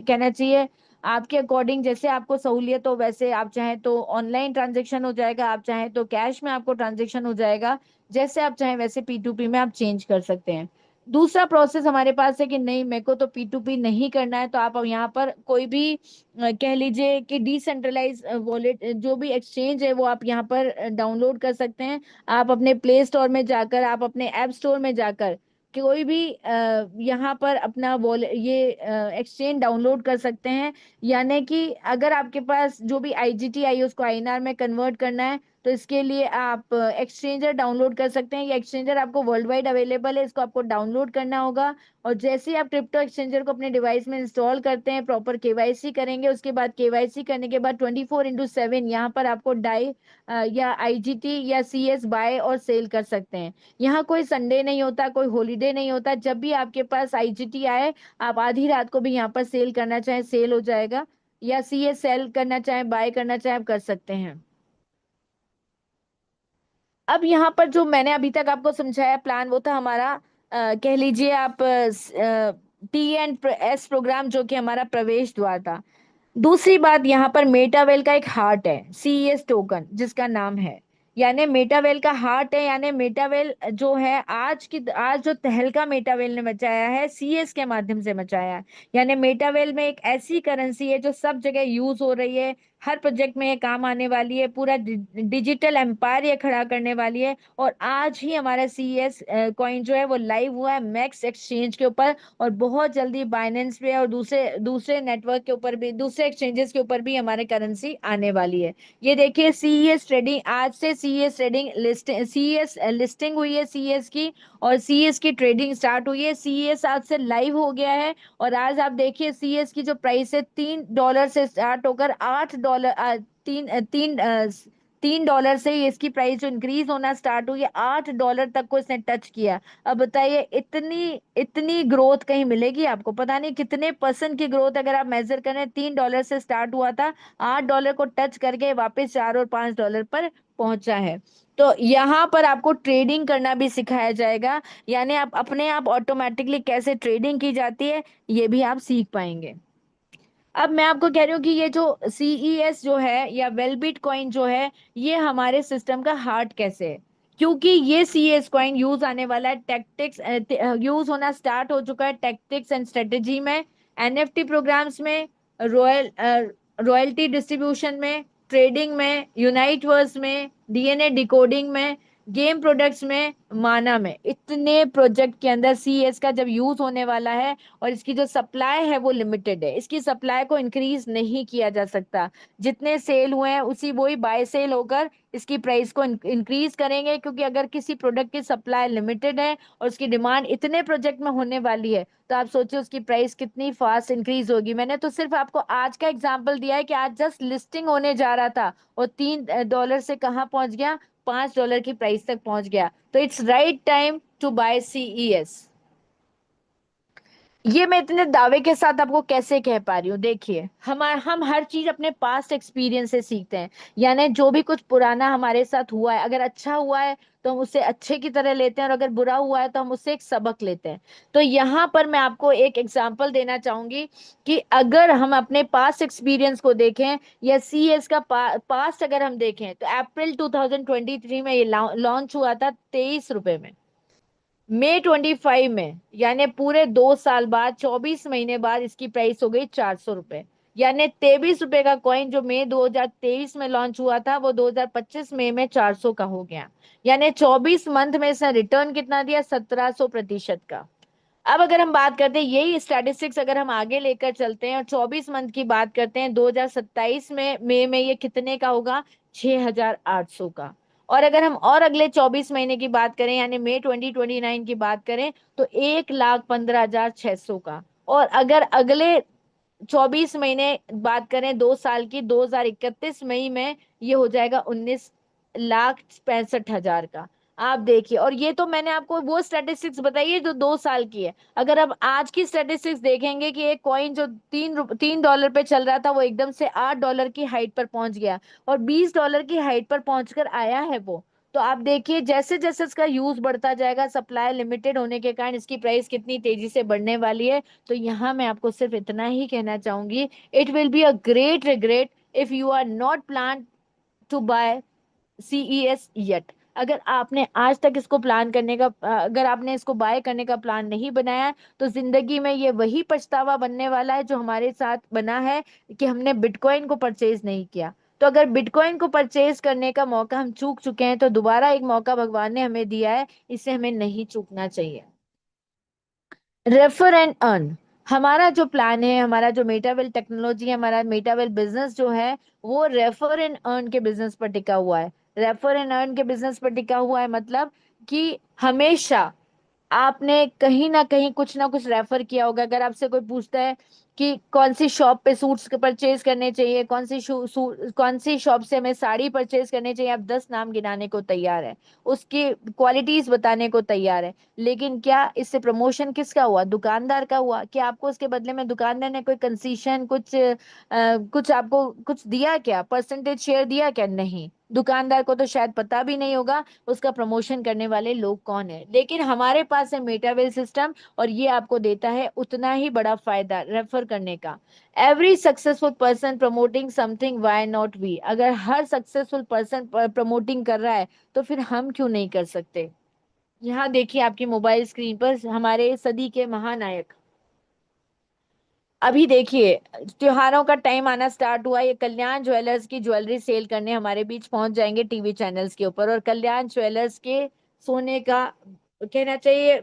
कहना चाहिए, आपके अकॉर्डिंग जैसे आपको सहूलियत हो वैसे, आप चाहें तो ऑनलाइन ट्रांजेक्शन हो जाएगा, आप चाहें तो कैश में आपको ट्रांजेक्शन हो जाएगा, जैसे आप चाहें वैसे P2P में आप चेंज कर सकते हैं। दूसरा प्रोसेस हमारे पास है कि नहीं मेरे को तो P2P नहीं करना है, तो आप अब यहाँ पर कोई भी कह लीजिए कि डिसेंट्रलाइज वॉलेट जो भी एक्सचेंज है वो आप यहाँ पर डाउनलोड कर सकते हैं। आप अपने प्ले स्टोर में जाकर, आप अपने ऐप स्टोर में जाकर कोई भी यहाँ पर अपना वॉलेट ये एक्सचेंज डाउनलोड कर सकते हैं। यानी कि अगर आपके पास जो भी आईजीटी आई है उसको आईएनआर में कन्वर्ट करना है तो इसके लिए आप एक्सचेंजर डाउनलोड कर सकते हैं। ये एक्सचेंजर आपको वर्ल्ड वाइड अवेलेबल है, इसको आपको डाउनलोड करना होगा। और जैसे ही आप क्रिप्टो एक्सचेंजर को अपने डिवाइस में इंस्टॉल करते हैं, प्रॉपर केवाईसी करेंगे, उसके बाद केवाईसी करने के बाद 24/7 यहाँ पर आपको डाई या आईजीटी या सीएस बाय और सेल कर सकते हैं। यहाँ कोई संडे नहीं होता, कोई हॉलीडे नहीं होता, जब भी आपके पास आईजीटी आए आप आधी रात को भी यहाँ पर सेल करना चाहें सेल हो जाएगा, या सीएस सेल करना चाहें बाय करना चाहें आप कर सकते हैं। अब यहाँ पर जो मैंने अभी तक आपको समझाया प्लान, वो था हमारा कह लीजिए आप T&S प्रोग्राम, जो कि हमारा प्रवेश द्वार था। दूसरी बात, यहाँ पर मेटावेल का एक हार्ट है, सीईएस टोकन जिसका नाम है, यानी मेटावेल का हार्ट है। यानी मेटावेल जो है, आज जो तहलका मेटावेल ने मचाया है, सीएस के माध्यम से मचाया है। यानी मेटावेल में एक ऐसी करेंसी है जो सब जगह यूज हो रही है, हर प्रोजेक्ट में ये काम आने वाली है, पूरा डिजिटल एम्पायर ये खड़ा करने वाली है। और आज ही हमारा सीएस कॉइन जो है वो लाइव हुआ है मैक्स एक्सचेंज के ऊपर, और बहुत जल्दी बाइनेंस पे और दूसरे दूसरे नेटवर्क के ऊपर भी, दूसरे एक्सचेंजेस के ऊपर भी हमारे करेंसी आने वाली है। ये देखिए सीईएस ट्रेडिंग, आज से CES trading list, CES listing हुई है सीईएस की, और सीईएस की ट्रेडिंग स्टार्ट हुई है। सीईएस आज से लाइव हो गया है, और आज आप देखिए सीईएस की जो प्राइस है $3 से स्टार्ट होकर $8, तीन तीन $3 से ही इसकी प्राइस जो इंक्रीज होना स्टार्ट हुई है, $8 तक को इसने टच किया। अब बताइए, इतनी इतनी ग्रोथ कहीं मिलेगी आपको? पता नहीं कितने परसेंट की ग्रोथ अगर आप मेजर करें। $3 से स्टार्ट हुआ था, $8 को टच करके वापस 4 और $5 पर पहुंचा है। तो यहाँ पर आपको ट्रेडिंग करना भी सिखाया जाएगा, यानी आप अपने आप ऑटोमेटिकली कैसे ट्रेडिंग की जाती है ये भी आप सीख पाएंगे। अब मैं आपको कह रही हूँ कि ये जो सीईएस जो है या वेलबिट कॉइन जो है, ये हमारे सिस्टम का हार्ट कैसे है? क्योंकि ये सीईएस कॉइन यूज आने वाला है टैक्टिक्स, यूज होना स्टार्ट हो चुका है टैक्टिक्स एंड स्ट्रेटेजी में, एनएफटी प्रोग्राम्स में, रॉयल्टी डिस्ट्रीब्यूशन में, ट्रेडिंग में, यूनाइटवर्स में, डीएनए डिकोडिंग में, गेम प्रोडक्ट्स में, माना में, इतने प्रोजेक्ट के अंदर सीएस का जब यूज होने वाला है, और इसकी जो सप्लाई है वो लिमिटेड है, इसकी सप्लाई को इंक्रीज नहीं किया जा सकता। जितने सेल हुए हैं उसी वही बाय सेल होकर इसकी प्राइस को इंक्रीज करेंगे, क्योंकि अगर किसी प्रोडक्ट की सप्लाई लिमिटेड है और उसकी डिमांड इतने प्रोजेक्ट में होने वाली है, तो आप सोचिए उसकी प्राइस कितनी फास्ट इंक्रीज होगी। मैंने तो सिर्फ आपको आज का एग्जांपल दिया है कि आज जस्ट लिस्टिंग होने जा रहा था और $3 से कहाँ पहुंच गया, $5 की प्राइस तक पहुंच गया। तो it's right time to buy CES. ये मैं इतने दावे के साथ आपको कैसे कह पा रही हूँ? देखिए, हम हर चीज अपने पास्ट एक्सपीरियंस से सीखते हैं। यानी जो भी कुछ पुराना हमारे साथ हुआ है, अगर अच्छा हुआ है तो हम उसे अच्छे की तरह लेते हैं, और अगर बुरा हुआ है तो हम उससे एक सबक लेते हैं। तो यहाँ पर मैं आपको एक एग्जांपल देना चाहूंगी कि अगर हम अपने पास्ट एक्सपीरियंस को देखें, या सीएस का पास्ट अगर हम देखें, तो अप्रैल 2023 में ये लॉन्च हुआ था ₹23 में। मई 25 में, यानी पूरे 2 साल बाद, 24 महीने बाद इसकी प्राइस हो गई ₹400। यानी ₹23 का कॉइन जो मई 2023 में लॉन्च हुआ था, वो 2025 मई में 400 का हो गया। यानी 24 मंथ में इसने रिटर्न कितना दिया? 1700% का। अब अगर हम बात करते हैं यही स्टैटिस्टिक्स, अगर हम आगे लेकर चलते हैं और 24 मंथ की बात करते हैं, 2027 में मई में ये कितने का होगा? 6800 का। और अगर हम और अगले 24 महीने की बात करें, यानी मई 2029 की बात करें, तो 1,15,600 का। और अगर अगले 24 महीने बात करें 2 साल की, 2031 मई में ये हो जाएगा 19,65,000 का। आप देखिए, और ये तो मैंने आपको वो स्टैटिस्टिक्स बताई है जो 2 साल की है। अगर अब आज की स्टैटिस्टिक्स देखेंगे कि एक कॉइन जो $3 पे चल रहा था, वो एकदम से $8 की हाइट पर पहुंच गया, और $20 की हाइट पर पहुंचकर आया है वो। तो आप देखिए, जैसे जैसे इसका यूज बढ़ता जाएगा, सप्लाई लिमिटेड होने के कारण इसकी प्राइस कितनी तेजी से बढ़ने वाली है। तो यहाँ मैं आपको सिर्फ इतना ही कहना चाहूंगी, it will be a great regret if you are not plan to buy CES yet. अगर आपने आज तक इसको प्लान करने का, अगर आपने इसको बाय करने का प्लान नहीं बनाया है, तो जिंदगी में ये वही पछतावा बनने वाला है जो हमारे साथ बना है कि हमने बिटकॉइन को परचेज नहीं किया। तो अगर बिटकॉइन को परचेज करने का मौका हम चूक चुके हैं, तो दोबारा एक मौका भगवान ने हमें दिया है, इसे हमें नहीं चूकना चाहिए। रेफर एंड अर्न, हमारा जो प्लान है, हमारा जो मेटावेल टेक्नोलॉजी है, हमारा मेटावेल बिजनेस जो है, वो रेफर एंड अर्न के बिजनेस पर टिका हुआ है। रेफर एंड अर्न के बिजनेस पर टिका हुआ है, मतलब कि हमेशा आपने कहीं ना कहीं कुछ ना कुछ रेफर किया होगा। अगर आपसे कोई पूछता है कि कौन सी शॉप पे सूट्स परचेज करने चाहिए, कौन सी शॉप से हमें साड़ी परचेज करनी चाहिए, आप 10 नाम गिनाने को तैयार है, उसकी क्वालिटीज बताने को तैयार है। लेकिन क्या इससे प्रमोशन किसका हुआ? दुकानदार का हुआ। क्या आपको उसके बदले में दुकानदार ने कोई कंसेशन, कुछ आपको कुछ दिया? क्या परसेंटेज शेयर दिया? क्या? नहीं, दुकानदार को तो शायद पता भी नहीं होगा उसका प्रमोशन करने वाले लोग कौन है, लेकिन हमारे पास है मेटावेल सिस्टम, और ये आपको देता है उतना ही बड़ा फायदा रेफर करने का। Every successful person promoting something, why not we? अगर हर सक्सेसफुल पर्सन प्रमोटिंग कर रहा है तो फिर हम क्यों नहीं कर सकते? यहाँ देखिए आपकी मोबाइल स्क्रीन पर हमारे सदी के महानायक। अभी देखिए त्योहारों का टाइम आना स्टार्ट हुआ, ये कल्याण ज्वेलर्स की ज्वेलरी सेल करने हमारे बीच पहुंच जाएंगे टीवी चैनल्स के ऊपर, और कल्याण ज्वेलर्स के सोने का कहना चाहिए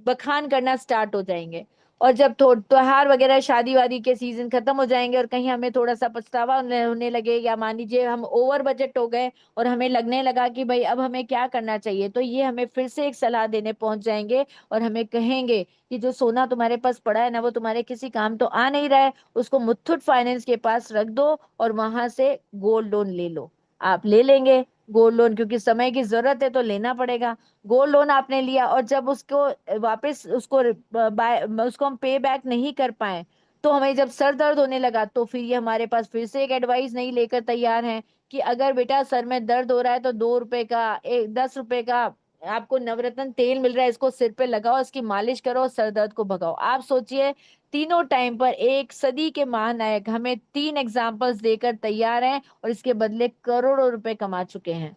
बखान करना स्टार्ट हो जाएंगे। और जब त्योहार वगैरह शादी वादी के सीजन खत्म हो जाएंगे और कहीं हमें थोड़ा सा पछतावा होने लगे, या मान लीजिए हम ओवर बजट हो गए और हमें लगने लगा कि भाई अब हमें क्या करना चाहिए, तो ये हमें फिर से एक सलाह देने पहुंच जाएंगे और हमें कहेंगे कि जो सोना तुम्हारे पास पड़ा है ना, वो तुम्हारे किसी काम तो आ नहीं रहा है, उसको मुथूट फाइनेंस के पास रख दो और वहां से गोल्ड लोन ले लो। आप ले लेंगे गोल्ड लोन, क्योंकि समय की जरूरत है तो लेना पड़ेगा। गोल्ड लोन आपने लिया और जब उसको वापस उसको हम पे बैक नहीं कर पाए, तो हमें जब सर दर्द होने लगा, तो फिर ये हमारे पास फिर से एक एडवाइस नहीं लेकर तैयार है कि अगर बेटा सर में दर्द हो रहा है तो 2 रुपए का, 10 रुपए का आपको नवरत्न तेल मिल रहा है, इसको सिर पे लगाओ, इसकी मालिश करो और सर दर्द को भगाओ। आप सोचिए तीनों टाइम पर एक सदी के महानायक हमें 3 एग्जाम्पल्स देकर तैयार हैं और इसके बदले करोड़ों रुपए कमा चुके हैं।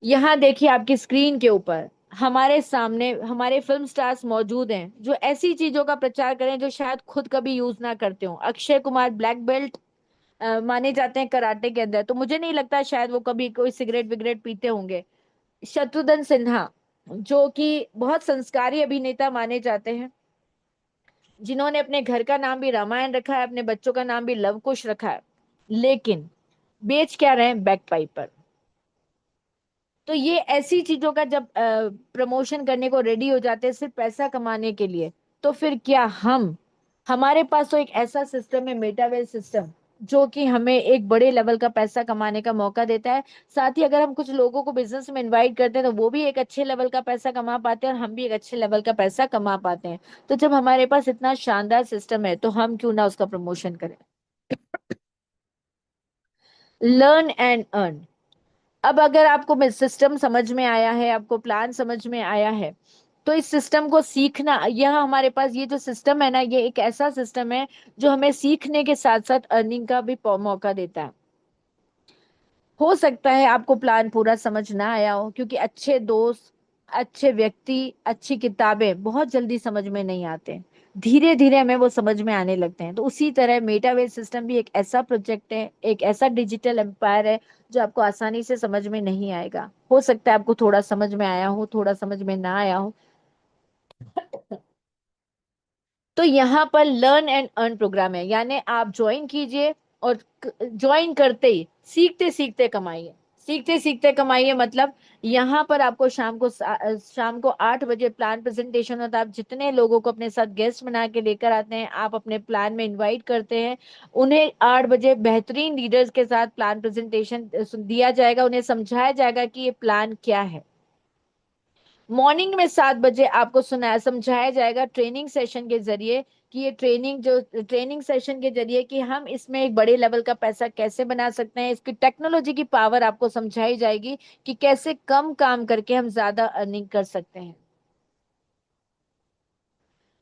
यहाँ देखिए आपकी स्क्रीन के ऊपर हमारे सामने हमारे फिल्म स्टार्स मौजूद हैं जो ऐसी चीजों का प्रचार करें जो शायद खुद कभी यूज ना करते हो। अक्षय कुमार ब्लैक बेल्ट माने जाते हैं कराटे के अंदर, तो मुझे नहीं लगता शायद वो कभी कोई सिगरेट विगरेट पीते होंगे। शत्रुघ्न सिन्हा जो कि बहुत संस्कारी अभिनेता माने जाते हैं, जिन्होंने अपने घर का नाम भी रामायण रखा है, अपने बच्चों का नाम भी लव कुश रखा है, लेकिन बेच क्या रहे हैं? Back Piper. तो ये ऐसी चीजों का जब प्रमोशन करने को रेडी हो जाते हैं सिर्फ पैसा कमाने के लिए, तो फिर क्या हम हमारे पास तो एक ऐसा सिस्टम है मेटावेल सिस्टम जो कि हमें एक बड़े लेवल का पैसा कमाने का मौका देता है। साथ ही अगर हम कुछ लोगों को बिजनेस में इनवाइट करते हैं तो वो भी एक अच्छे लेवल का पैसा कमा पाते हैं और हम भी एक अच्छे लेवल का पैसा कमा पाते हैं। तो जब हमारे पास इतना शानदार सिस्टम है तो हम क्यों ना उसका प्रमोशन करें? Learn and earn. अब अगर आपको सिस्टम समझ में आया है, आपको प्लान समझ में आया है, तो इस सिस्टम को सीखना, यह हमारे पास ये जो सिस्टम है ना, ये एक ऐसा सिस्टम है जो हमें सीखने के साथ साथ अर्निंग का भी मौका देता है। हो सकता है आपको प्लान पूरा समझ ना आया हो, क्योंकि अच्छे दोस्त, अच्छे व्यक्ति, अच्छी किताबें बहुत जल्दी समझ में नहीं आते, धीरे धीरे हमें वो समझ में आने लगते हैं। तो उसी तरह मेटावेव सिस्टम भी एक ऐसा प्रोजेक्ट है, एक ऐसा डिजिटल एम्पायर है जो आपको आसानी से समझ में नहीं आएगा। हो सकता है आपको थोड़ा समझ में आया हो, थोड़ा समझ में ना आया हो। तो यहाँ पर लर्न एंड अर्न प्रोग्राम है, यानी आप ज्वाइन कीजिए और ज्वाइन करते ही सीखते सीखते कमाइए। सीखते सीखते कमाइए मतलब यहाँ पर आपको शाम को 8 बजे प्लान प्रेजेंटेशन होता है। आप जितने लोगों को अपने साथ गेस्ट बना के लेकर आते हैं, आप अपने प्लान में इनवाइट करते हैं, उन्हें 8 बजे बेहतरीन लीडर्स के साथ प्लान प्रेजेंटेशन दिया जाएगा, उन्हें समझाया जाएगा कि ये प्लान क्या है। मॉर्निंग में 7 बजे आपको सुनाया समझाया जाएगा ट्रेनिंग सेशन के जरिए कि ये ट्रेनिंग सेशन के जरिए कि हम इसमें एक बड़े लेवल का पैसा कैसे बना सकते हैं, इसकी टेक्नोलॉजी की पावर आपको समझाई जाएगी कि कैसे कम काम करके हम ज्यादा अर्निंग कर सकते हैं।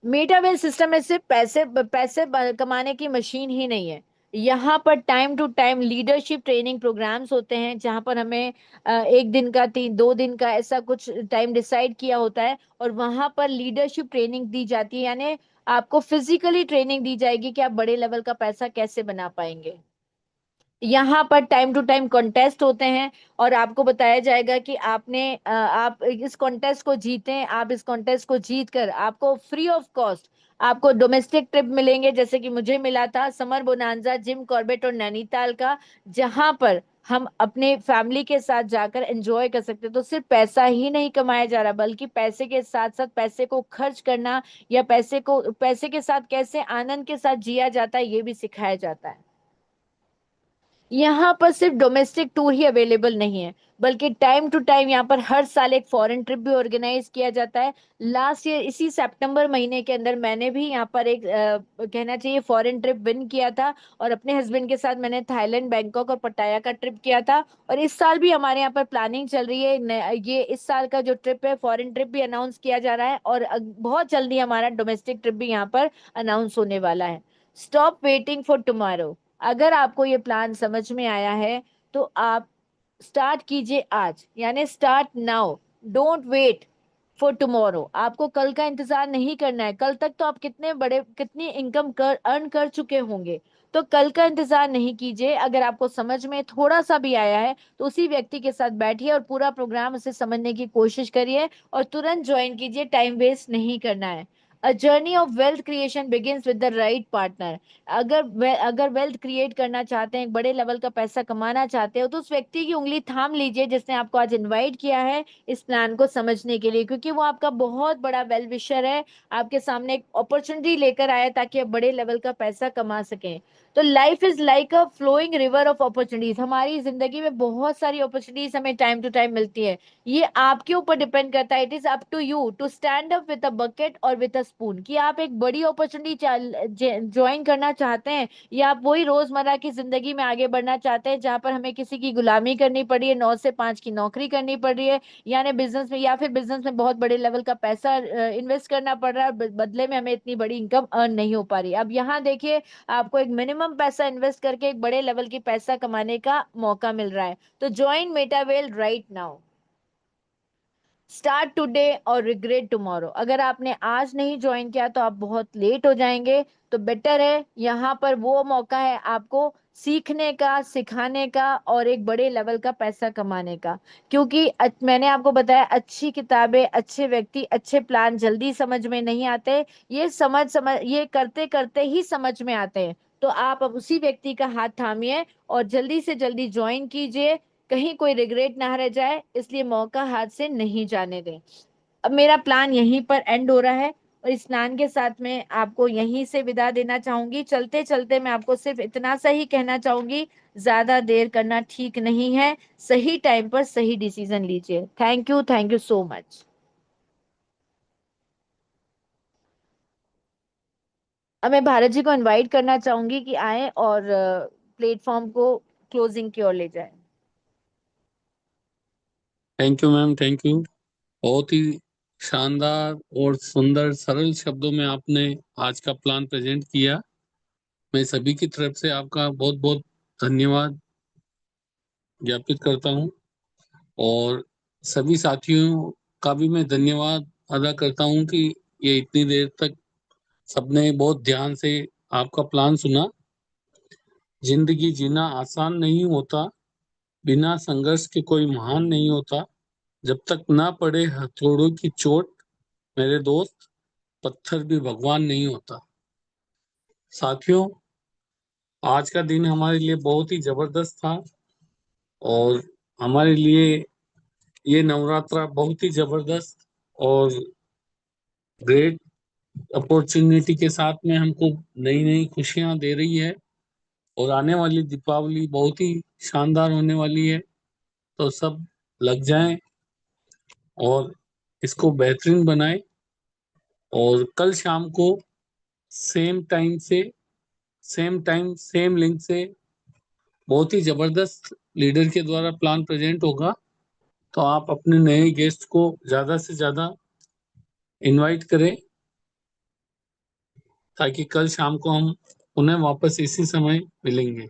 मेटावेल सिस्टम में सिर्फ कमाने की मशीन ही नहीं है, यहाँ पर time to time leadership training programmes होते हैं, जहाँ पर हमें 1 दिन का 2 दिन का ऐसा कुछ टाइम डिसाइड किया होता है और वहां पर लीडरशिप ट्रेनिंग दी जाती है, यानी आपको फिजिकली ट्रेनिंग दी जाएगी कि आप बड़े लेवल का पैसा कैसे बना पाएंगे। यहाँ पर टाइम टू टाइम कॉन्टेस्ट होते हैं और आपको बताया जाएगा कि आप इस कॉन्टेस्ट को जीतें, आप इस कॉन्टेस्ट को जीत कर आपको फ्री ऑफ कॉस्ट आपको डोमेस्टिक ट्रिप मिलेंगे, जैसे कि मुझे मिला था समर बोनांजा जिम कॉर्बेट और नैनीताल का, जहां पर हम अपने फैमिली के साथ जाकर एंजॉय कर सकते हैं। तो सिर्फ पैसा ही नहीं कमाया जा रहा, बल्कि पैसे के साथ साथ पैसे को खर्च करना या पैसे के साथ कैसे आनंद के साथ जिया जाता है ये भी सिखाया जाता है। यहाँ पर सिर्फ डोमेस्टिक टूर ही अवेलेबल नहीं है, बल्कि टाइम टू टाइम यहाँ पर हर साल एक फॉरेन ट्रिप भी ऑर्गेनाइज किया जाता है। लास्ट ईयर इसी सितंबर महीने के अंदर मैंने भी यहाँ पर एक कहना चाहिए फॉरेन ट्रिप विन किया था, और अपने हस्बैंड के साथ मैंने थाईलैंड, बैंकॉक और पटाया का ट्रिप किया था। और इस साल भी हमारे यहाँ पर प्लानिंग चल रही है। ये इस साल का जो ट्रिप है, फॉरेन ट्रिप भी अनाउंस किया जा रहा है, और बहुत जल्दी हमारा डोमेस्टिक ट्रिप भी यहाँ पर अनाउंस होने वाला है। Stop waiting for tomorrow. अगर आपको ये प्लान समझ में आया है तो आप स्टार्ट कीजिए आज, यानी start now. Don't wait for tomorrow. आपको कल का इंतजार नहीं करना है। कल तक तो आप कितनी इनकम कर अर्न कर चुके होंगे, तो कल का इंतजार नहीं कीजिए। अगर आपको समझ में थोड़ा सा भी आया है तो उसी व्यक्ति के साथ बैठिए और पूरा प्रोग्राम उसे समझने की कोशिश करिए और तुरंत ज्वाइन कीजिए। टाइम वेस्ट नहीं करना है। A journey of wealth creation begins with the right partner. अगर वेल्थ क्रिएट करना चाहते हैं, एक बड़े लेवल का पैसा कमाना चाहते हो, तो उस व्यक्ति की उंगली थाम लीजिए जिसने आपको आज इनवाइट किया है इस प्लान को समझने के लिए, क्योंकि वो आपका बहुत बड़ा वेल विशर है। आपके सामने एक अपॉर्चुनिटी लेकर आया ताकि आप बड़े लेवल का पैसा कमा सकें। तो life is like a flowing river of opportunities. हमारी जिंदगी में बहुत सारी अपॉर्चुनिटीज हमें टाइम टू टाइम मिलती है। ये आपके ऊपर डिपेंड करता है। It is up to you to stand up with a bucket और विद अ स्पून, कि आप एक बड़ी अपॉर्चुनिटी ज्वाइन करना चाहते हैं, या आप वही रोजमर्रा की जिंदगी में आगे बढ़ना चाहते हैं जहां पर हमें किसी की गुलामी करनी पड़ी है, 9 से 5 की नौकरी करनी पड़ रही है, यानी बिजनेस में, या फिर बिजनेस में बहुत बड़े लेवल का पैसा इन्वेस्ट करना पड़ रहा है, बदले में हमें इतनी बड़ी इनकम अर्न नहीं हो पा रही। अब यहाँ देखिए, आपको एक मिनिमम पैसा इन्वेस्ट करके एक बड़े लेवल की पैसा कमाने का मौका मिल रहा है। तो join Metavel right now. Start today और रिग्रेट टुमारो। अगर आपने आज नहीं ज्वाइन किया तो आप बहुत लेट हो जाएंगे। तो बेटर है, यहाँ पर वो मौका है आपको सीखने का, सिखाने का और एक बड़े लेवल का पैसा कमाने का। क्योंकि मैंने आपको बताया, अच्छी किताबें, अच्छे व्यक्ति, अच्छे प्लान जल्दी समझ में नहीं आते। ये समझ ये करते करते ही समझ में आते हैं। तो आप अब उसी व्यक्ति का हाथ थामिए और जल्दी से जल्दी ज्वाइन कीजिए। कहीं कोई रिग्रेट ना रह जाए, इसलिए मौका हाथ से नहीं जाने दें। अब मेरा प्लान यहीं पर एंड हो रहा है, और इस प्लान के साथ में आपको यहीं से विदा देना चाहूंगी। चलते चलते मैं आपको सिर्फ इतना सा ही कहना चाहूंगी, ज्यादा देर करना ठीक नहीं है। सही टाइम पर सही डिसीजन लीजिए। Thank you so much. अब मैं भारत जी को इनवाइट करना चाहूंगी कि आए और प्लेटफॉर्म को क्लोजिंग की ओर ले जाए।
Thank you ma'am, thank you. बहुत ही शानदार और सुंदर सरल शब्दों में आपने आज का प्लान प्रेजेंट किया। मैं सभी की तरफ से आपका बहुत बहुत धन्यवाद ज्ञापित करता हूँ, और सभी साथियों का भी मैं धन्यवाद अदा करता हूँ कि ये इतनी देर तक सबने बहुत ध्यान से आपका प्लान सुना। जिंदगी जीना आसान नहीं होता, बिना संघर्ष के कोई महान नहीं होता। जब तक ना पड़े हथौड़ों की चोट मेरे दोस्त, पत्थर भी भगवान नहीं होता। साथियों, आज का दिन हमारे लिए बहुत ही जबरदस्त था, और हमारे लिए ये नवरात्रा बहुत ही जबरदस्त और ग्रेट अपॉर्चुनिटी के साथ में हमको नई नई खुशियां दे रही है। और आने वाली दीपावली बहुत ही शानदार होने वाली है। तो सब लग जाएं और इसको बेहतरीन बनाएं। और कल शाम को सेम टाइम से, सेम टाइम सेम लिंक से बहुत ही जबरदस्त लीडर के द्वारा प्लान प्रेजेंट होगा। तो आप अपने नए गेस्ट को ज्यादा से ज्यादा इनवाइट करें, ताकि कल शाम को हम उन्हें वापस इसी समय मिलेंगे।